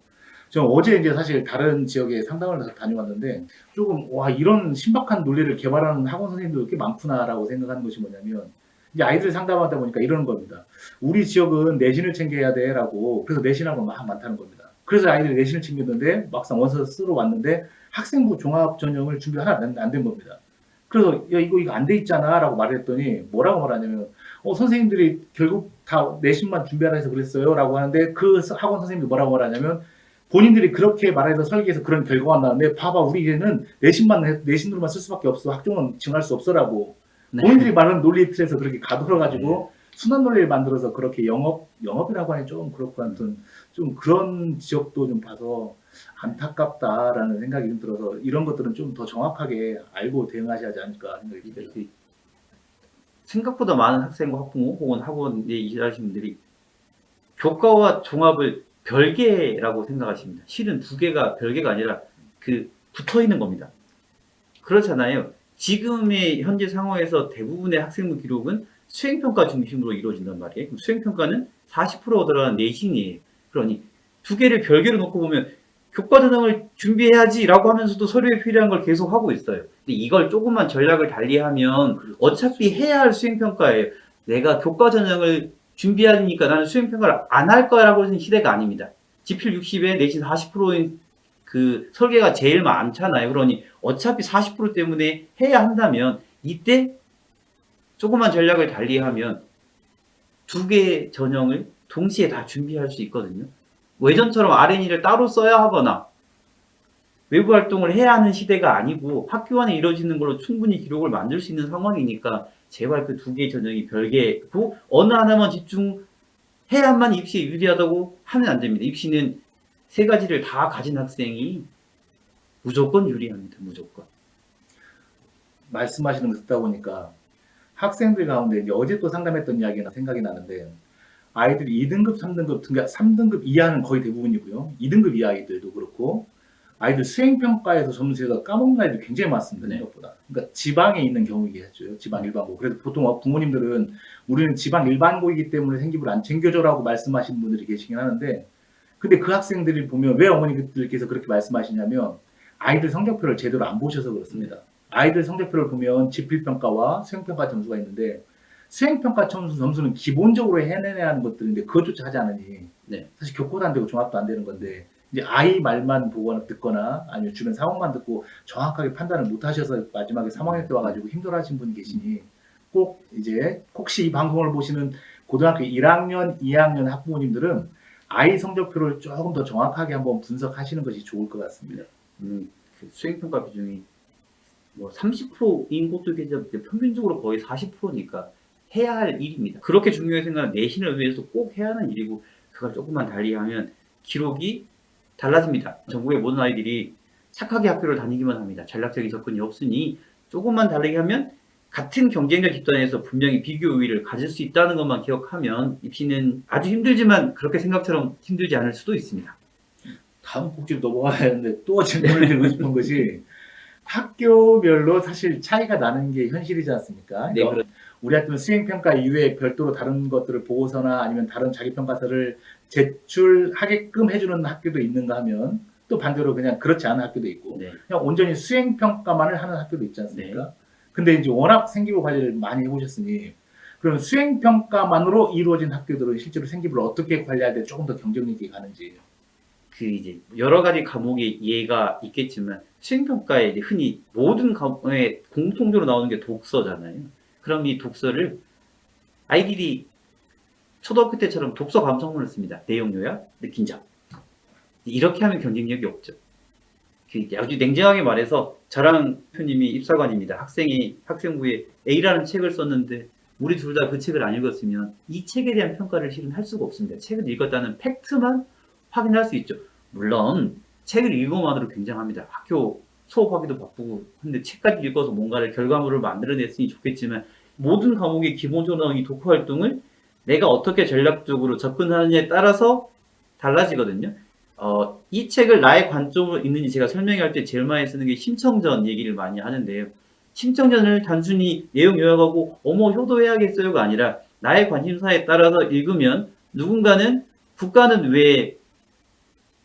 저 어제 이제 사실 다른 지역에 상담을 다녀왔는데 조금 와 이런 신박한 논리를 개발하는 학원 선생님도 꽤 많구나라고 생각하는 것이 뭐냐면 이제 아이들 상담하다 보니까 이러는 겁니다. 우리 지역은 내신을 챙겨야 돼라고 그래서 내신하고 막 많다는 겁니다. 그래서 아이들이 내신을 챙겼는데 막상 원서 쓰러 왔는데 학생부 종합 전형을 준비 하나 안 된 겁니다. 그래서 야 이거 안 돼 있잖아라고 말했더니 뭐라고 말하냐면 선생님들이 결국 다 내신만 준비하라 해서 그랬어요라고 하는데 그 학원 선생님이 뭐라고 말하냐면 본인들이 그렇게 말해서 설계해서 그런 결과가 나왔는데 봐봐 우리 이제는 내신으로만 쓸 수밖에 없어 학종은 증할 수 없어라고 네. 본인들이 말하는 논리 틀에서 그렇게 가둬가지고 순환 논리를 만들어서 그렇게 영업이라고 하니 좀 그렇고 하여튼 좀 그런 지역도 좀 봐서 안타깝다라는 생각이 좀 들어서 이런 것들은 좀 더 정확하게 알고 대응하셔야 하지 않을까 생각이 듭니다. 생각보다 많은 학생과 학부모 혹은 학원에 일하시는 분들이 교과와 종합을 별개라고 생각하십니다. 실은 두 개가 별개가 아니라 붙어 있는 겁니다. 그렇잖아요. 지금의 현재 상황에서 대부분의 학생부 기록은 수행평가 중심으로 이루어진단 말이에요. 수행평가는 40%가 들어가는 내신이에요. 그러니 두 개를 별개로 놓고 보면 교과 전형을 준비해야지라고 하면서도 서류에 필요한 걸 계속 하고 있어요. 근데 이걸 조금만 전략을 달리하면 어차피 해야 할 수행평가예요. 내가 교과 전형을 준비하니까 나는 수행평가를 안 할 거라고 하는 시대가 아닙니다. 지필 60에 내신 40%인 그 설계가 제일 많잖아요. 그러니 어차피 40% 때문에 해야 한다면 이때 조그만 전략을 달리하면 두 개의 전형을 동시에 다 준비할 수 있거든요. 예전처럼 R&E를 따로 써야 하거나 외부 활동을 해야 하는 시대가 아니고 학교 안에 이루어지는 걸로 충분히 기록을 만들 수 있는 상황이니까 제발 그 두 개의 전형이 별개고 어느 하나만 집중해야만 입시에 유리하다고 하면 안 됩니다. 입시는 세 가지를 다 가진 학생이 무조건 유리합니다. 무조건. 말씀하시는 거 듣다 보니까 학생들 가운데 이제 어제 또 상담했던 이야기가 생각이 나는데 아이들이 2등급, 3등급, 3등급 이하는 거의 대부분이고요. 2등급 이하 아이들도 그렇고 아이들 수행평가에서 점수에서 까먹는 아이들 굉장히 많습니다. 생각보다. 그러니까 지방에 있는 경우이겠죠. 지방 일반고. 그래도 보통 부모님들은 우리는 지방 일반고이기 때문에 생기부를 안 챙겨줘라고 말씀하시는 분들이 계시긴 하는데 근데 그 학생들이 보면 왜 어머니들께서 그렇게 말씀하시냐면 아이들 성적표를 제대로 안 보셔서 그렇습니다. 아이들 성적표를 보면 지필평가와 수행평가 점수가 있는데 수행평가 점수는 기본적으로 해내야 하는 것들인데 그것조차 하지 않으니 사실 교과도 안 되고 종합도 안 되는 건데 이제 아이 말만 보거나 듣거나 아니면 주변 상황만 듣고 정확하게 판단을 못 하셔서 마지막에 3학년 때 와가지고 힘들어하신 분이 계시니 꼭 이제 혹시 이 방송을 보시는 고등학교 1학년, 2학년 학부모님들은 아이 성적표를 조금 더 정확하게 한번 분석하시는 것이 좋을 것 같습니다. 그 수행평가 비중이 뭐 30%인 곳도 있겠는데 평균적으로 거의 40%니까 해야 할 일입니다. 그렇게 중요하게 생각하는 내신을 위해서 꼭 해야 하는 일이고 그걸 조금만 달리하면 기록이 달라집니다. 전국의 모든 아이들이 착하게 학교를 다니기만 합니다. 전략적인 접근이 없으니 조금만 다르게 하면 같은 경쟁자 집단에서 분명히 비교 우위를 가질 수 있다는 것만 기억하면 입시는 아주 힘들지만 그렇게 생각처럼 힘들지 않을 수도 있습니다. 다음 꼭지로 넘어가야 하는데 또 질문을 드리고 싶은 것이 학교별로 사실 차이가 나는 게 현실이지 않습니까? 네, 그러니까 우리 학교는 수행평가 이외에 별도로 다른 것들을 보고서나 아니면 다른 자기평가서를 제출하게끔 해주는 학교도 있는가 하면 또 반대로 그냥 그렇지 않은 학교도 있고 네. 그냥 온전히 수행평가만을 하는 학교도 있지 않습니까? 근데 이제 워낙 생기부 관리를 많이 해보셨으니 그러면 수행평가만으로 이루어진 학교들은 실제로 생기부를 어떻게 관리할 때 조금 더 경쟁력 있게 가는지. 그 이제 여러 가지 과목의 이해가 있겠지만 수행평가에 이제 흔히 모든 과목에 공통적으로 나오는 게 독서잖아요. 그럼 이 독서를 아이들이 초등학교 때처럼 독서 감상문을 씁니다. 내용 요약, 느낀 점. 이렇게 하면 경쟁력이 없죠. 그 이제 아주 냉정하게 말해서 저랑 대표님이 입사관입니다. 학생부에 A라는 책을 썼는데 우리 둘 다 그 책을 안 읽었으면 이 책에 대한 평가를 실은 할 수가 없습니다. 책을 읽었다는 팩트만 확인할 수 있죠. 물론 책을 읽어만으로 굉장합니다. 학교 수업하기도 바쁘고 근데 책까지 읽어서 뭔가를 결과물을 만들어냈으니 좋겠지만 모든 과목의 기본적으로 나오는 이 독후 활동을 내가 어떻게 전략적으로 접근하느냐에 따라서 달라지거든요. 이 책을 나의 관점으로 읽는지 제가 설명할 때 제일 많이 쓰는 게 심청전 얘기를 많이 하는데요. 심청전을 단순히 내용 요약하고 어머 효도해야겠어요가 아니라 나의 관심사에 따라서 읽으면 누군가는 국가는 왜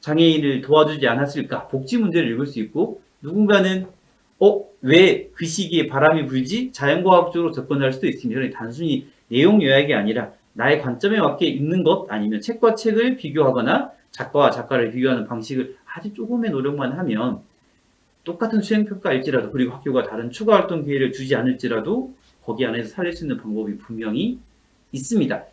장애인을 도와주지 않았을까? 복지 문제를 읽을 수 있고 누군가는 왜 그 시기에 바람이 불지? 자연과학적으로 접근할 수도 있습니다. 그러니 단순히 내용 요약이 아니라 나의 관점에 맞게 읽는 것 아니면 책과 책을 비교하거나 작가와 작가를 비교하는 방식을 아주 조금의 노력만 하면 똑같은 수행평가일지라도 그리고 학교가 다른 추가활동 기회를 주지 않을지라도 거기 안에서 살릴 수 있는 방법이 분명히 있습니다.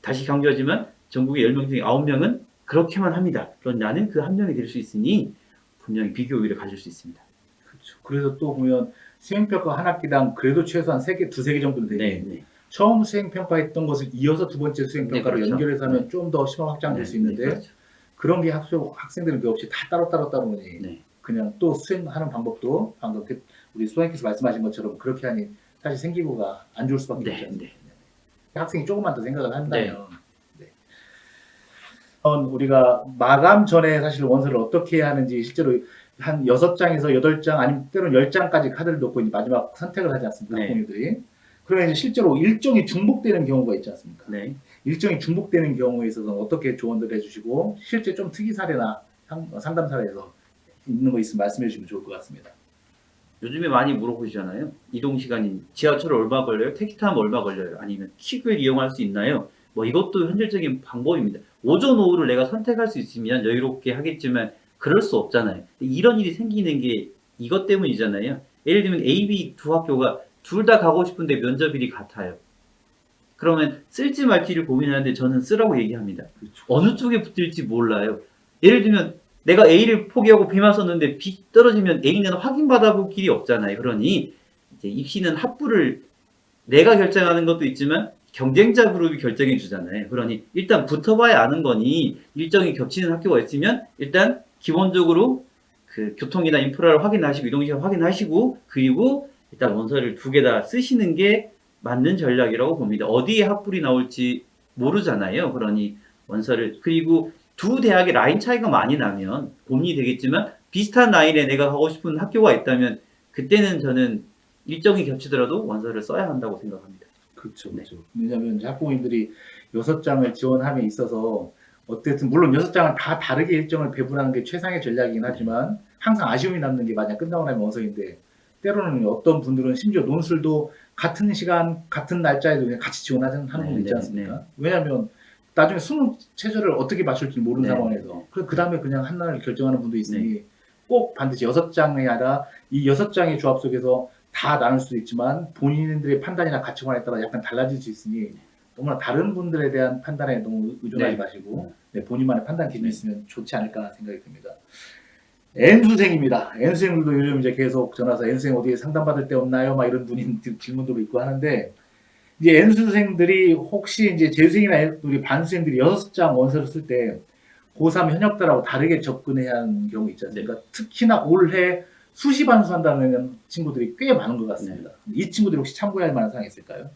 다시 강조하지만 전국의 10명 중에 9명은 그렇게만 합니다. 그럼 나는 그 한 명이 될 수 있으니 분명히 비교 우위를 가질 수 있습니다. 그렇죠. 그래서 또 보면 수행평가 한 학기당 그래도 최소한 두세 개 정도는 되니 네. 처음 수행평가했던 것을 이어서 두 번째 수행평가로 네, 그렇죠. 연결해서 하면 좀 더 심화 확장될 수 있는데 그렇죠. 그런 게 학생들은 그 없이 다 따로 보니 네. 그냥 또 수행하는 방법도 방금 우리 소장님께서 말씀하신 것처럼 그렇게 하니 사실 생기부가 안 좋을 수밖에 없지 네. 않습니까? 학생이 조금만 더 생각을 한다면 네. 우리가 마감 전에 사실 원서를 어떻게 해야 하는지 실제로 한 6장에서 8장 아니면 때로는 10장까지 카드를 놓고 이제 마지막 선택을 하지 않습니까? 네. 학부모들이. 그러면 이제 실제로 일정이 중복되는 경우가 있지 않습니까? 네. 일정이 중복되는 경우에 있어서는 어떻게 조언을 해주시고 실제 좀 특이 사례나 상담 사례에서 있는 거 있으면 말씀해 주시면 좋을 것 같습니다. 요즘에 많이 물어보시잖아요. 이동 시간이 지하철 얼마 걸려요? 택시 타면 얼마 걸려요? 아니면 킥을 이용할 수 있나요? 뭐 이것도 현실적인 방법입니다. 오전 오후를 내가 선택할 수 있으면 여유롭게 하겠지만 그럴 수 없잖아요. 이런 일이 생기는 게 이것 때문이잖아요. 예를 들면 A, B 두 학교가 둘 다 가고 싶은데 면접일이 같아요. 그러면 쓸지 말지를 고민하는데 저는 쓰라고 얘기합니다. 그렇죠. 어느 쪽에 붙을지 몰라요. 예를 들면 내가 A를 포기하고 B만 썼는데 B 떨어지면 A는 확인받아볼 길이 없잖아요. 그러니 이제 입시는 합부를 내가 결정하는 것도 있지만 경쟁자 그룹이 결정해 주잖아요. 그러니 일단 붙어봐야 아는 거니 일정이 겹치는 학교가 있으면 일단 기본적으로 그 교통이나 인프라를 확인하시고 이동시간 확인하시고 그리고 일단 원서를 2개 다 쓰시는 게 맞는 전략이라고 봅니다. 어디에 합불이 나올지 모르잖아요. 그러니 원서를 그리고 두 대학의 라인 차이가 많이 나면 고민이 되겠지만 비슷한 라인에 내가 가고 싶은 학교가 있다면 그때는 저는 일정이 겹치더라도 원서를 써야 한다고 생각합니다. 그렇죠. 네. 그렇죠. 왜냐하면 이제 학부모님들이 6장을 지원함에 있어서 어쨌든 물론 6장은 다 다르게 일정을 배분하는 게 최상의 전략이긴 하지만 항상 아쉬움이 남는 게 만약 끝나고 나면 원서인데 때로는 어떤 분들은 심지어 논술도 같은 시간 같은 날짜에도 그냥 같이 지원하는 분도 있지 않습니까? 왜냐하면 나중에 수능 체제를 어떻게 맞출지 모르는 네. 상황에서 그 다음에 그냥 한날 결정하는 분도 있으니 꼭 반드시 6장이 아니라 이 6장의 조합 속에서 다 나눌 수도 있지만 본인들의 판단이나 가치관에 따라 약간 달라질 수 있으니 너무나 다른 분들에 대한 판단에 너무 의존하지 네. 마시고 본인만의 판단 기준이 네. 있으면 좋지 않을까 생각이 듭니다. N수생입니다. N수생들도 요즘 이제 계속 전화서 N수생 어디에 상담받을 데 없나요? 막 이런 질문도 있고 하는데 이제 N수생들이 혹시 이제 재수생이나 우리 반수생들이 6장 원서를 쓸 때 고3 현역들하고 다르게 접근해야 하는 경우 있지 않습니까? 특히나 올해 수시 반수한다는 친구들이 꽤 많은 것 같습니다. 이 친구들이 혹시 참고해야 할 만한 사항이 있을까요?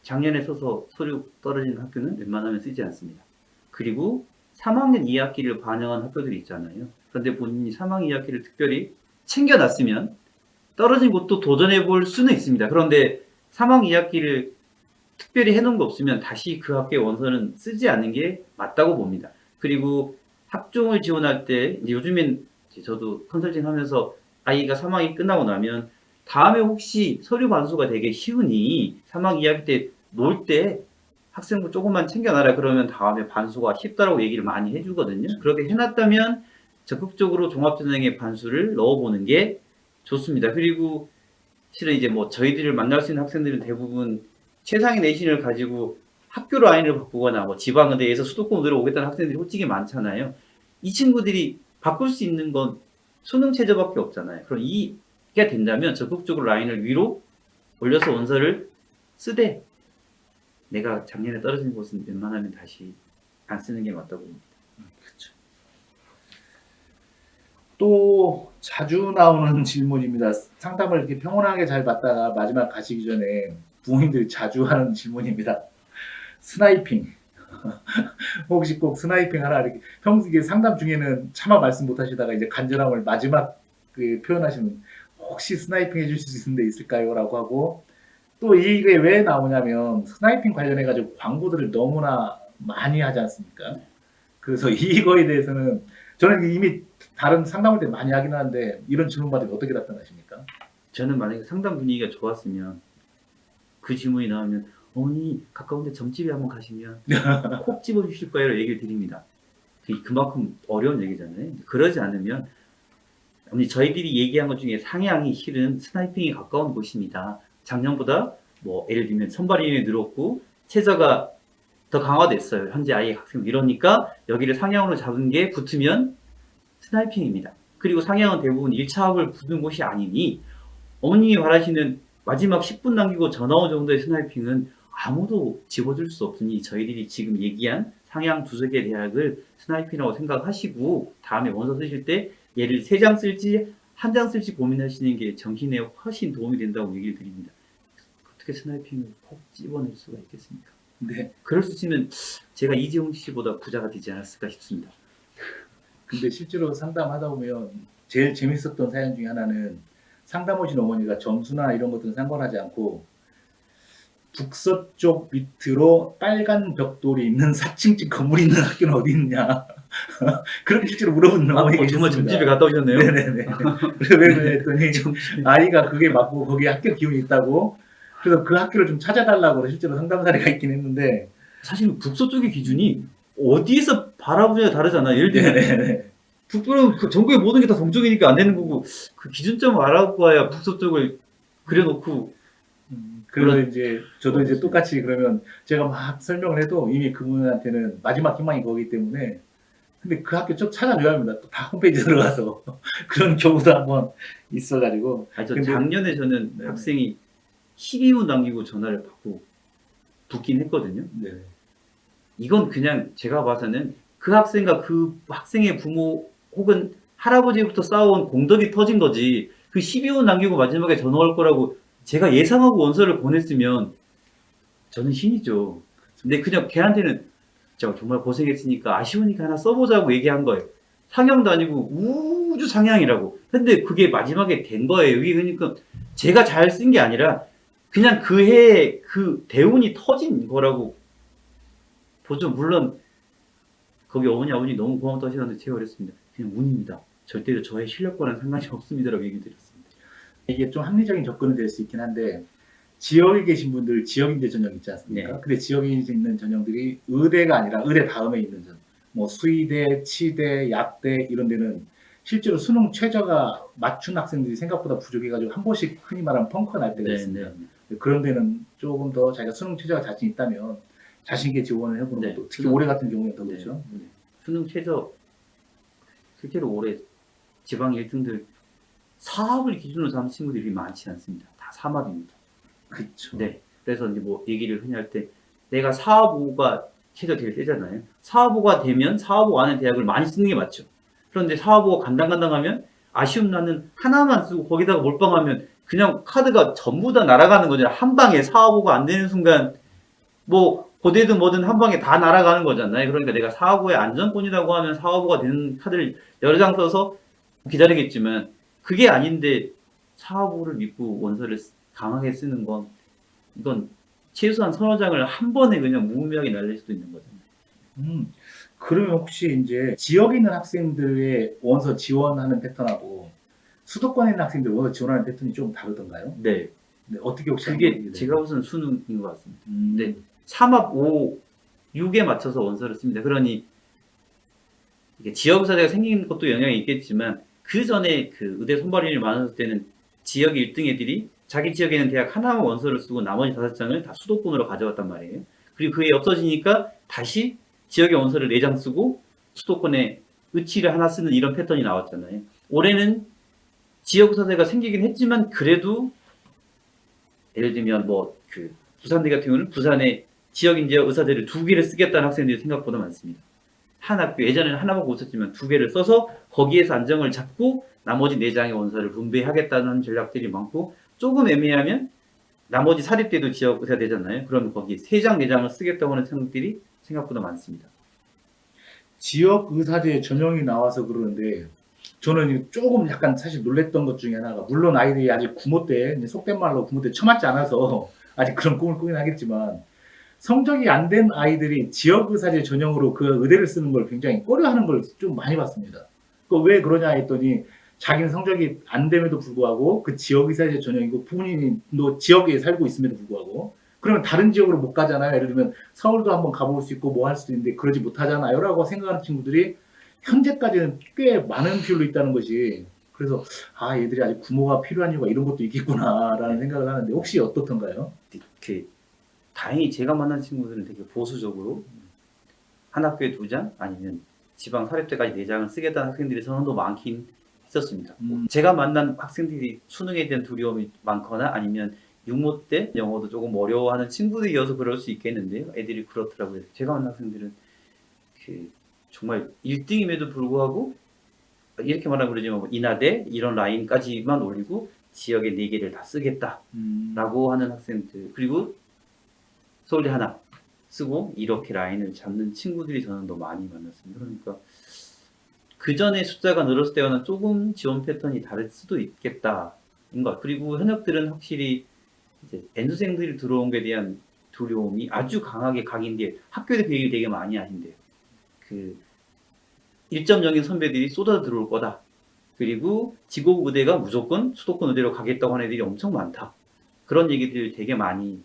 작년에 써서 서류 떨어진 학교는 웬만하면 쓰지 않습니다. 그리고 3학년 2학기를 반영한 학교들이 있잖아요. 그런데 본인이 3학년 2학기를 특별히 챙겨놨으면 떨어진 곳도 도전해 볼 수는 있습니다. 그런데 3학 2학기를 특별히 해놓은 거 없으면 다시 그 학기의 원서는 쓰지 않는 게 맞다고 봅니다. 그리고 학종을 지원할 때 이제 요즘엔 이제 저도 컨설팅 하면서 아이가 3학기 끝나고 나면 다음에 혹시 서류 반수가 되게 쉬우니 3학 2학기 때 놀 때 학생부 조금만 챙겨놔라 그러면 다음에 반수가 쉽다라고 얘기를 많이 해주거든요. 그렇게 해놨다면 적극적으로 종합전형에 반수를 넣어보는 게 좋습니다. 그리고 실은 이제 뭐 저희들을 만날 수 있는 학생들은 대부분 최상의 내신을 가지고 학교 라인을 바꾸거나 뭐 지방의대에서 수도권으로 오겠다는 학생들이 솔직히 많잖아요. 이 친구들이 바꿀 수 있는 건 수능 최저밖에 없잖아요. 그럼 이게 된다면 적극적으로 라인을 위로 올려서 원서를 쓰되 내가 작년에 떨어진 곳은 웬만하면 다시 안 쓰는 게 맞다고 봅니다. 그렇죠. 또 자주 나오는 질문입니다. 상담을 이렇게 평온하게 잘 받다가 마지막 가시기 전에 부모님들이 자주 하는 질문입니다. 스나이핑. 혹시 꼭 스나이핑 하나 이렇게 평소에 상담 중에는 차마 말씀 못 하시다가 이제 간절함을 마지막 그 표현하시는 혹시 스나이핑 해주실 수 있는 데 있을까요? 라고 하고 또 이게 왜 나오냐면 스나이핑 관련해 가지고 광고들을 너무나 많이 하지 않습니까? 그래서 이거에 대해서는 저는 이미 다른 상담할 때 많이 하긴 하는데 이런 질문 받으면 어떻게 답변하십니까? 저는 만약에 상담 분위기가 좋았으면 그 질문이 나오면 어머니 가까운데 점집에 한번 가시면 콕 집어주실 거예요 얘기를 드립니다. 그만큼 어려운 얘기잖아요. 그러지 않으면 어머니 저희들이 얘기한 것 중에 상향이 실은 스나이핑에 가까운 곳입니다. 작년보다 뭐 예를 들면 선발 인원이 늘었고 최저가 더 강화됐어요. 현재 아이 학생 이러니까 여기를 상향으로 잡은 게 붙으면 스나이핑입니다. 그리고 상향은 대부분 1차 학을 붙는 곳이 아니니 어머님이 바라시는 마지막 10분 남기고 전화 온 정도의 스나이핑은 아무도 집어줄 수 없으니 저희들이 지금 얘기한 상향 두세 개 대학을 스나이핑이라고 생각하시고 다음에 원서 쓰실 때 얘를 3장 쓸지 1장 쓸지 고민하시는 게 정신에 훨씬 도움이 된다고 얘기를 드립니다. 어떻게 스나이핑을 콕 집어낼 수가 있겠습니까? 네. 그럴 수 있으면 제가 이재용 씨보다 부자가 되지 않았을까 싶습니다. 근데 실제로 상담하다 보면 제일 재밌었던 사연 중에 하나는 상담 오신 어머니가 점수나 이런 것들은 상관하지 않고 북서쪽 밑으로 빨간 벽돌이 있는 4층집 건물이 있는 학교는 어디 있냐 그렇게 실제로 물어보는 어머니 정말 계셨습니다. 점집에 갔다 오셨네요. 네네네. 그래서 왜 그랬더니 점집. 아이가 그게 맞고 거기에 학교 기운이 있다고 그래서 그 학교를 좀 찾아달라고 실제로 상담 사례가 있긴 했는데 사실 북서쪽의 기준이 어디에서 바라보냐에 다르잖아요. 예를 들면 네네네. 북부는 그 전국의 모든 게 다 동쪽이니까 안 되는 거고 그 기준점을 알아봐야 북서쪽을 그려놓고 그래서 이제 저도 이제 똑같이 그러면 제가 막 설명을 해도 이미 그분한테는 마지막 희망이 거기 때문에 근데 그 학교 좀 찾아줘야 합니다. 또 다 홈페이지 들어가서 그런 경우도 한번 있어가지고 아니 저 근데- 작년에 저는 네. 학생이 12분 남기고 전화를 받고 붙긴 했거든요. 네. 이건 그냥 제가 봐서는 그 학생과 그 학생의 부모 혹은 할아버지부터 쌓아온 공덕이 터진 거지 그 12분 남기고 마지막에 전화 올 거라고 제가 예상하고 원서를 보냈으면 저는 신이죠. 근데 그냥 걔한테는 제가 정말 고생했으니까 아쉬우니까 하나 써보자고 얘기한 거예요. 상향도 아니고 우주 상향이라고. 근데 그게 마지막에 된 거예요. 이게 그러니까 제가 잘 쓴 게 아니라 그냥 그 해에 그 대운이 터진 거라고 보죠. 물론 거기 어머니 아버지 너무 고맙다 하시는데 제가 그랬습니다. 그냥 운입니다. 절대로 저의 실력과는 상관이 없습니다라고 얘기 드렸습니다. 이게 좀 합리적인 접근이 될 수 있긴 한데 지역에 계신 분들 지역인재 전형 있지 않습니까? 네. 근데 지역에 있는 전형들이 의대가 아니라 의대 다음에 있는 전, 뭐 수의대, 치대, 약대 이런 데는 실제로 수능 최저가 맞춘 학생들이 생각보다 부족해가지고 한 번씩 흔히 말하면 펑크가 날 때가 있습니다. 그런 데는 조금 더 자기가 수능 최저가 자신 있다면 자신 있게 지원을 해보는 네. 것도 특히 올해 같은 경우에 더 그렇죠. 네. 수능 최저 실제로 올해 지방 1등들 사합을 기준으로 삼은 친구들이 많지 않습니다. 다 3합입니다. 그렇죠. 네. 그래서 이제 뭐 얘기를 흔히 할 때 내가 4합 5가 최저 되게 세잖아요. 4합 5가 되면 4합 5 안에 대학을 많이 쓰는 게 맞죠. 그런데 4합 5가 간당간당하면 아쉬움 나는 하나만 쓰고 거기다가 몰빵하면 그냥 카드가 전부 다 날아가는 거잖아요. 한 방에 4합 5가 안 되는 순간 뭐 고대든 뭐든 한 방에 다 날아가는 거잖아요. 그러니까 내가 4합 5의 안정권이라고 하면 4합 5가 되는 카드를 여러 장 써서 기다리겠지만 그게 아닌데 4합 5를 믿고 원서를 강하게 쓰는 건 이건 최소한 서너 장을 한 번에 그냥 무의미하게 날릴 수도 있는 거잖아요. 그러면 혹시 이제 지역에 있는 학생들의 원서 지원하는 패턴하고 수도권에 있는 학생들 원서 지원하는 패턴이 좀 다르던가요? 네. 네, 어떻게 혹시 그게 한번 제가 보선 수능인 것 같습니다. 네. 3합 5, 6에 맞춰서 원서를 씁니다. 그러니 이게 지역사회가 생긴 것도 영향이 있겠지만 그 전에 그 의대 선발인이 많았을 때는 지역 1등 애들이 자기 지역에 있는 대학 하나만 원서를 쓰고 나머지 5장을 다 수도권으로 가져갔단 말이에요. 그리고 그게 없어지니까 다시 지역의 원서를 4장 쓰고 수도권에 의치를 하나 쓰는 이런 패턴이 나왔잖아요. 올해는 지역사회가 생기긴 했지만 그래도 예를 들면 뭐 그 부산대 같은 경우는 부산에 지역인재 의사대를 2개를 쓰겠다는 학생들이 생각보다 많습니다. 한 학교 예전에는 하나밖에 못 썼지만 2개를 써서 거기에서 안정을 잡고 나머지 4장의 원서를 분배하겠다는 전략들이 많고 조금 애매하면 나머지 사립대도 지역 의사 되잖아요. 그러면 거기 3장 4장을 쓰겠다고 하는 생각들이 생각보다 많습니다. 지역 의사제 전형이 나와서 그러는데 저는 조금 약간 사실 놀랬던 것 중에 하나가 물론 아이들이 아직 구모 때 이제 속된 말로 구모 때 처맞지 않아서 아직 그런 꿈을 꾸긴 하겠지만 성적이 안 된 아이들이 지역 의사제 전형으로 그 의대를 쓰는 걸 굉장히 꺼려하는 걸 좀 많이 봤습니다. 그 왜 그러냐 했더니 자기는 성적이 안 됨에도 불구하고 그 지역 의사제 전형이고 본인이 또 지역에 살고 있음에도 불구하고 그러면 다른 지역으로 못 가잖아요. 예를 들면 서울도 한번 가볼 수 있고 뭐 할 수도 있는데 그러지 못하잖아요. 라고 생각하는 친구들이 현재까지는 꽤 많은 비율로 있다는 것이 그래서 아 얘들이 아직 구모가 필요한 이유가 이런 것도 있겠구나라는 생각을 하는데 혹시 어떻던가요? 다행히 제가 만난 친구들은 되게 보수적으로 한 학교에 2장 아니면 지방 사립대까지 4장을 쓰겠다는 학생들이 선호도 많긴 했었습니다. 제가 만난 학생들이 수능에 대한 두려움이 많거나 아니면 육모 때 영어도 조금 어려워하는 친구들이어서 그럴 수 있겠는데요. 애들이 그렇더라고요. 제가 만난 학생들은 정말 1등임에도 불구하고 이렇게 말하면 그러지만 뭐 인하대 이런 라인까지만 올리고 지역에 4개를 다 쓰겠다라고 하는 학생들 그리고 서울대 하나 쓰고 이렇게 라인을 잡는 친구들이 저는 더 많이 만났습니다. 그러니까 그 전에 숫자가 늘었을 때와는 조금 지원 패턴이 다를 수도 있겠다인 것. 그리고 현역들은 확실히 이제 N수생들이 들어온 것에 대한 두려움이 아주 강하게 각인돼 학교에서 그 얘기를 되게 많이 하신대요. 1.0인 선배들이 쏟아 들어올 거다. 그리고 지곡 의대가 무조건 수도권 의대로 가겠다고 하는 애들이 엄청 많다. 그런 얘기들 되게 많이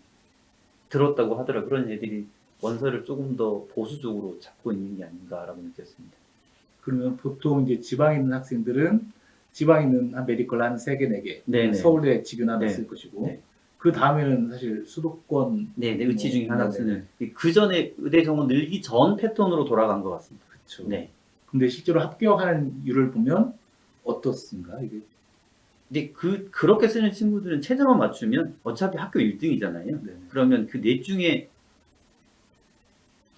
들었다고 하더라고요. 그런 애들이 원서를 조금 더 보수적으로 잡고 있는 게 아닌가라고 느꼈습니다. 그러면 보통 이제 지방에 있는 학생들은 지방에 있는 한 메디컬 한 3개, 4개 네네. 서울대 직윤 하나 네. 쓸 것이고 네. 그 다음에는 사실 수도권 네, 의치 중에 하나 네네. 쓰는 그 전에 의대 정원 늘기 전 패턴으로 돌아간 것 같습니다. 그렇죠. 네. 근데 실제로 합격하는 율을 보면 어떻습니까? 이게 근데 그렇게 쓰는 친구들은 최저만 맞추면 어차피 학교 1등이잖아요. 네. 그러면 그 넷 중에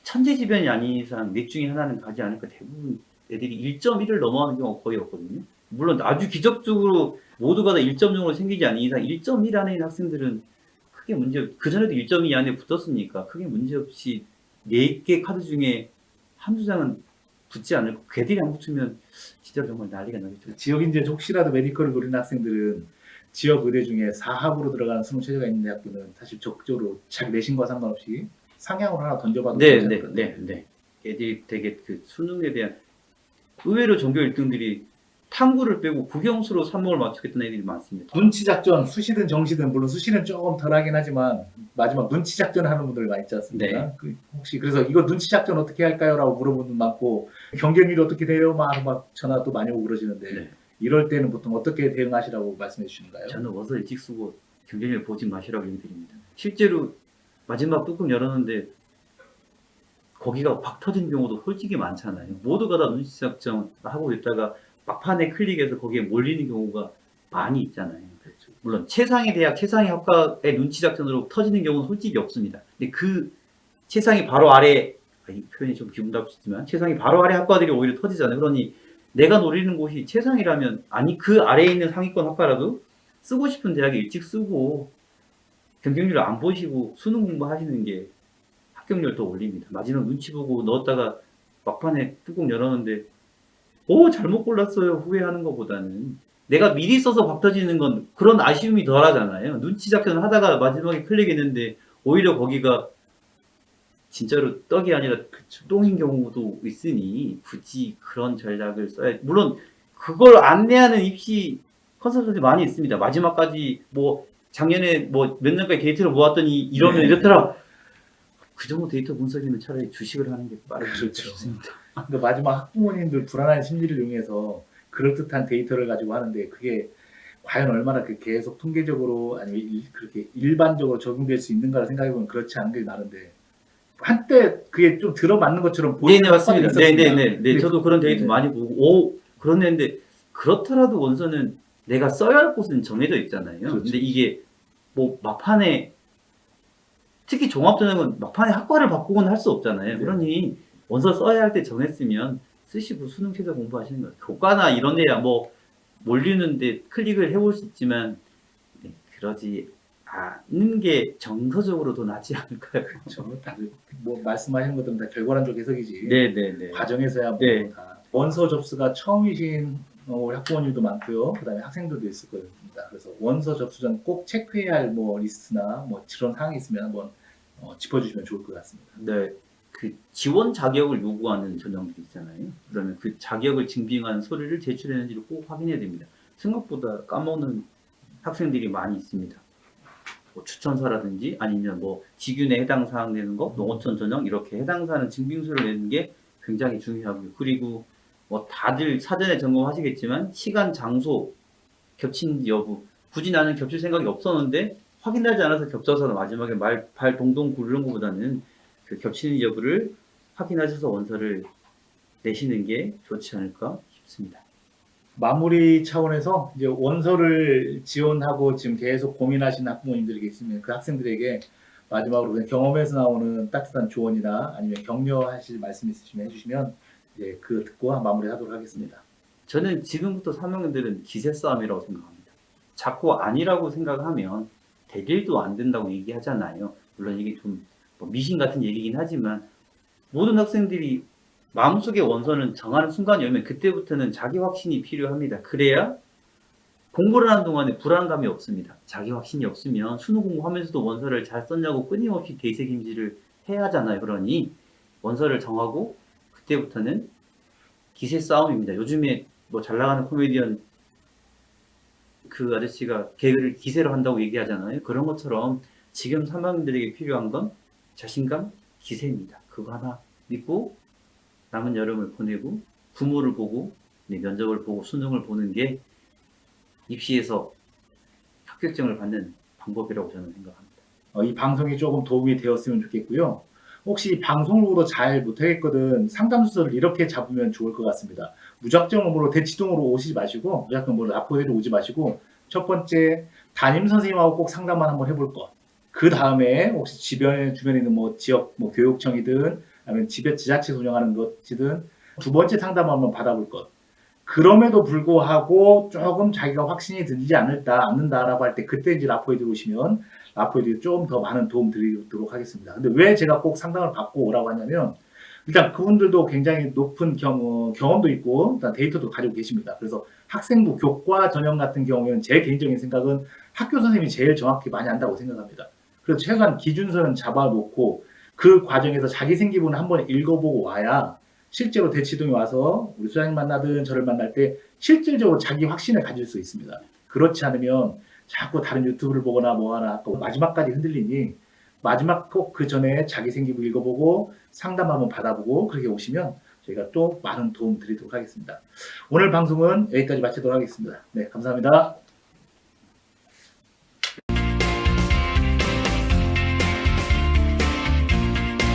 천재지변이 아닌 이상 넷 중에 하나는 가지 않을까. 대부분 애들이 1.1을 넘어가는 경우가 거의 없거든요. 물론 아주 기적적으로 모두가 다 1.0으로 생기지 않는 이상 1.1 안에 있는 학생들은 크게 그전에도 1.2 안에 붙었으니까 크게 문제없이 4개 카드 중에 한두 장은 붙지 않을까. 걔들이 안 붙으면 진짜 정말 난리가 나겠죠. 지역 인재 혹시라도 메디컬을 노리는 학생들은 지역 의대 중에 4합으로 들어가는 수능 최저가 있는 대학교는 사실 적극적으로 자기 내신과 상관없이 상향으로 하나 던져봐도 네. 괜찮거든요. 애들이 되게 그 수능에 대한 의외로 전교 1등들이 탐구를 빼고 국영수로 3목을 맞추겠다는 애들이 많습니다. 눈치 작전, 수시든 정시든 물론 수시는 조금 덜하긴 하지만 마지막 눈치 작전 하는 분들 많이 있지 않습니까? 혹시 그래서 이거 눈치 작전 어떻게 할까요?라고 물어보는 분 많고 경쟁률이 어떻게 돼요? 막 전화 또 많이 오고 그러시는데 네. 이럴 때는 보통 어떻게 대응하시라고 말씀해 주시는가요? 저는 원서 일찍 쓰고 경쟁률 보지 마시라고 얘기드립니다. 실제로 마지막 뚜껑 열었는데 거기가 박 터진 경우도 솔직히 많잖아요. 모두가 다 눈치 작전 하고 있다가 막판에 클릭해서 거기에 몰리는 경우가 많이 있잖아요. 그렇죠. 물론 최상의 대학, 최상의 학과의 눈치 작전으로 터지는 경우는 솔직히 없습니다. 근데 그 최상이 바로 아래, 이 표현이 좀 기분나쁘지만 최상이 바로 아래 학과들이 오히려 터지잖아요. 그러니 내가 노리는 곳이 최상이라면 아니 그 아래에 있는 상위권 학과라도 쓰고 싶은 대학에 일찍 쓰고 경쟁률을 안 보시고 수능 공부하시는 게 합격률 더 올립니다. 마지막 눈치 보고 넣었다가 막판에 뚜껑 열었는데 오 잘못 골랐어요 후회하는 것보다는 내가 미리 써서 박 터지는 건 그런 아쉬움이 덜하잖아요. 눈치 작전 하다가 마지막에 클릭했는데 오히려 거기가 진짜로 떡이 아니라 똥인 경우도 있으니 굳이 그런 전략을 써야, 물론 그걸 안내하는 입시 컨설턴트 많이 있습니다. 마지막까지 뭐 작년에 뭐 몇 년까지 데이터를 모았더니 이러면 네. 이렇더라. 그 정도 데이터 분석이면 차라리 주식을 하는 게 빠르게 그렇죠. 좋습니다. 그러니까 마지막 학부모님들 불안한 심리를 이용해서 그럴듯한 데이터를 가지고 하는데 그게 과연 얼마나 그 계속 통계적으로 아니면 그렇게 일반적으로 적용될 수 있는가를 생각해보면 그렇지 않은 게 많은데 한때 그게 좀 들어맞는 것처럼 보이는 네네 맞습니다. 학과도 있었습니다. 네네네. 네, 저도 그런 데이터 네. 많이 보고 오 그런데 그렇더라도 원서는 내가 써야 할 곳은 정해져 있잖아요. 그렇죠. 근데 이게 뭐 막판에 특히 종합전형은 막판에 학과를 바꾸거나 할 수 없잖아요. 네. 그러니 원서 써야 할 때 정했으면 쓰시고 수능 최저 공부하시는 거예요. 교과나 이런 데야 뭐 몰리는데 클릭을 해볼 수 있지만 네, 그러지 않는 게 정서적으로 더 낫지 않을까요? 그렇죠. 뭐 말씀하시는 것들은 다 결과론적 해석이지. 네네네. 과정에서야 뭐 네. 다 원서 접수가 처음이신 우리 학부모님도 많고요. 그다음에 학생들도 있을 겁니다. 그래서 원서 접수 전 꼭 체크해야 할 뭐 리스트나 뭐 그런 사항이 있으면 한번 짚어주시면 좋을 것 같습니다. 네. 그 지원 자격을 요구하는 전형들이 있잖아요. 그러면 그 자격을 증빙하는 서류를 제출했는지를 꼭 확인해야 됩니다. 생각보다 까먹는 학생들이 많이 있습니다. 뭐 추천서라든지 아니면 뭐 지균에 해당 사항 내는 거, 농어촌 전형 이렇게 해당 사항 증빙서를 내는 게 굉장히 중요하고요. 그리고 뭐 다들 사전에 점검하시겠지만 시간, 장소 겹친 여부. 굳이 나는 겹칠 생각이 없었는데 확인하지 않아서 겹쳐서 마지막에 발 동동 구르는 것보다는 그 겹치는 여부를 확인하셔서 원서를 내시는 게 좋지 않을까 싶습니다. 마무리 차원에서 이제 원서를 지원하고 지금 계속 고민하시는 학부모님들이 계시면 그 학생들에게 마지막으로 그냥 경험에서 나오는 따뜻한 조언이나 아니면 격려하실 말씀 있으시면 해주시면 이제 그 듣고 마무리하도록 하겠습니다. 저는 지금부터 3학년들은 기세 싸움이라고 생각합니다. 자꾸 아니라고 생각하면 될 일도 안 된다고 얘기하잖아요. 물론 이게 좀뭐 미신 같은 얘기긴 하지만 모든 학생들이 마음속에 원서는 정하는 순간이 오면 그때부터는 자기 확신이 필요합니다. 그래야 공부를 하는 동안에 불안감이 없습니다. 자기 확신이 없으면 수능 공부하면서도 원서를 잘 썼냐고 끊임없이 되새김질을 해야 하잖아요. 그러니 원서를 정하고 그때부터는 기세 싸움입니다. 요즘에 뭐 잘 나가는 코미디언 그 아저씨가 개그를 기세로 한다고 얘기하잖아요. 그런 것처럼 지금 3학년들에게 필요한 건 자신감, 기세입니다. 그거 하나 믿고 남은 여름을 보내고 부모를 보고 면접을 보고 수능을 보는 게 입시에서 합격증을 받는 방법이라고 저는 생각합니다. 이 방송이 조금 도움이 되었으면 좋겠고요. 혹시 방송을 보도 잘 못하겠거든 상담수를 이렇게 잡으면 좋을 것 같습니다. 무작정으로 대치동으로 오시지 마시고 무작정으로 라포대로 오지 마시고 첫 번째 담임 선생님하고 꼭 상담만 한번 해볼 것. 그 다음에 혹시 주변에 있는 뭐 지역 뭐 교육청이든 아니면 지자체에서 운영하는 것이든 두 번째 상담 한번 받아볼 것. 그럼에도 불구하고 조금 자기가 확신이 들지 않는다라고 할 때 그때 이제 라포에 들어오시면 라포에 좀 더 많은 도움 드리도록 하겠습니다. 근데 왜 제가 꼭 상담을 받고 오라고 하냐면 일단 그분들도 굉장히 높은 경험도 있고 일단 데이터도 가지고 계십니다. 그래서 학생부 교과 전형 같은 경우에는 제 개인적인 생각은 학교 선생님이 제일 정확히 많이 안다고 생각합니다. 그래서 최소한 기준선은 잡아놓고 그 과정에서 자기 생기부는 한번 읽어보고 와야 실제로 대치동에 와서 우리 소장님 만나든 저를 만날 때 실질적으로 자기 확신을 가질 수 있습니다. 그렇지 않으면 자꾸 다른 유튜브를 보거나 뭐하나 또 마지막까지 흔들리니 마지막 꼭 그 전에 자기 생기부 읽어보고 상담 한번 받아보고 그렇게 오시면 저희가 또 많은 도움 드리도록 하겠습니다. 오늘 방송은 여기까지 마치도록 하겠습니다. 네, 감사합니다.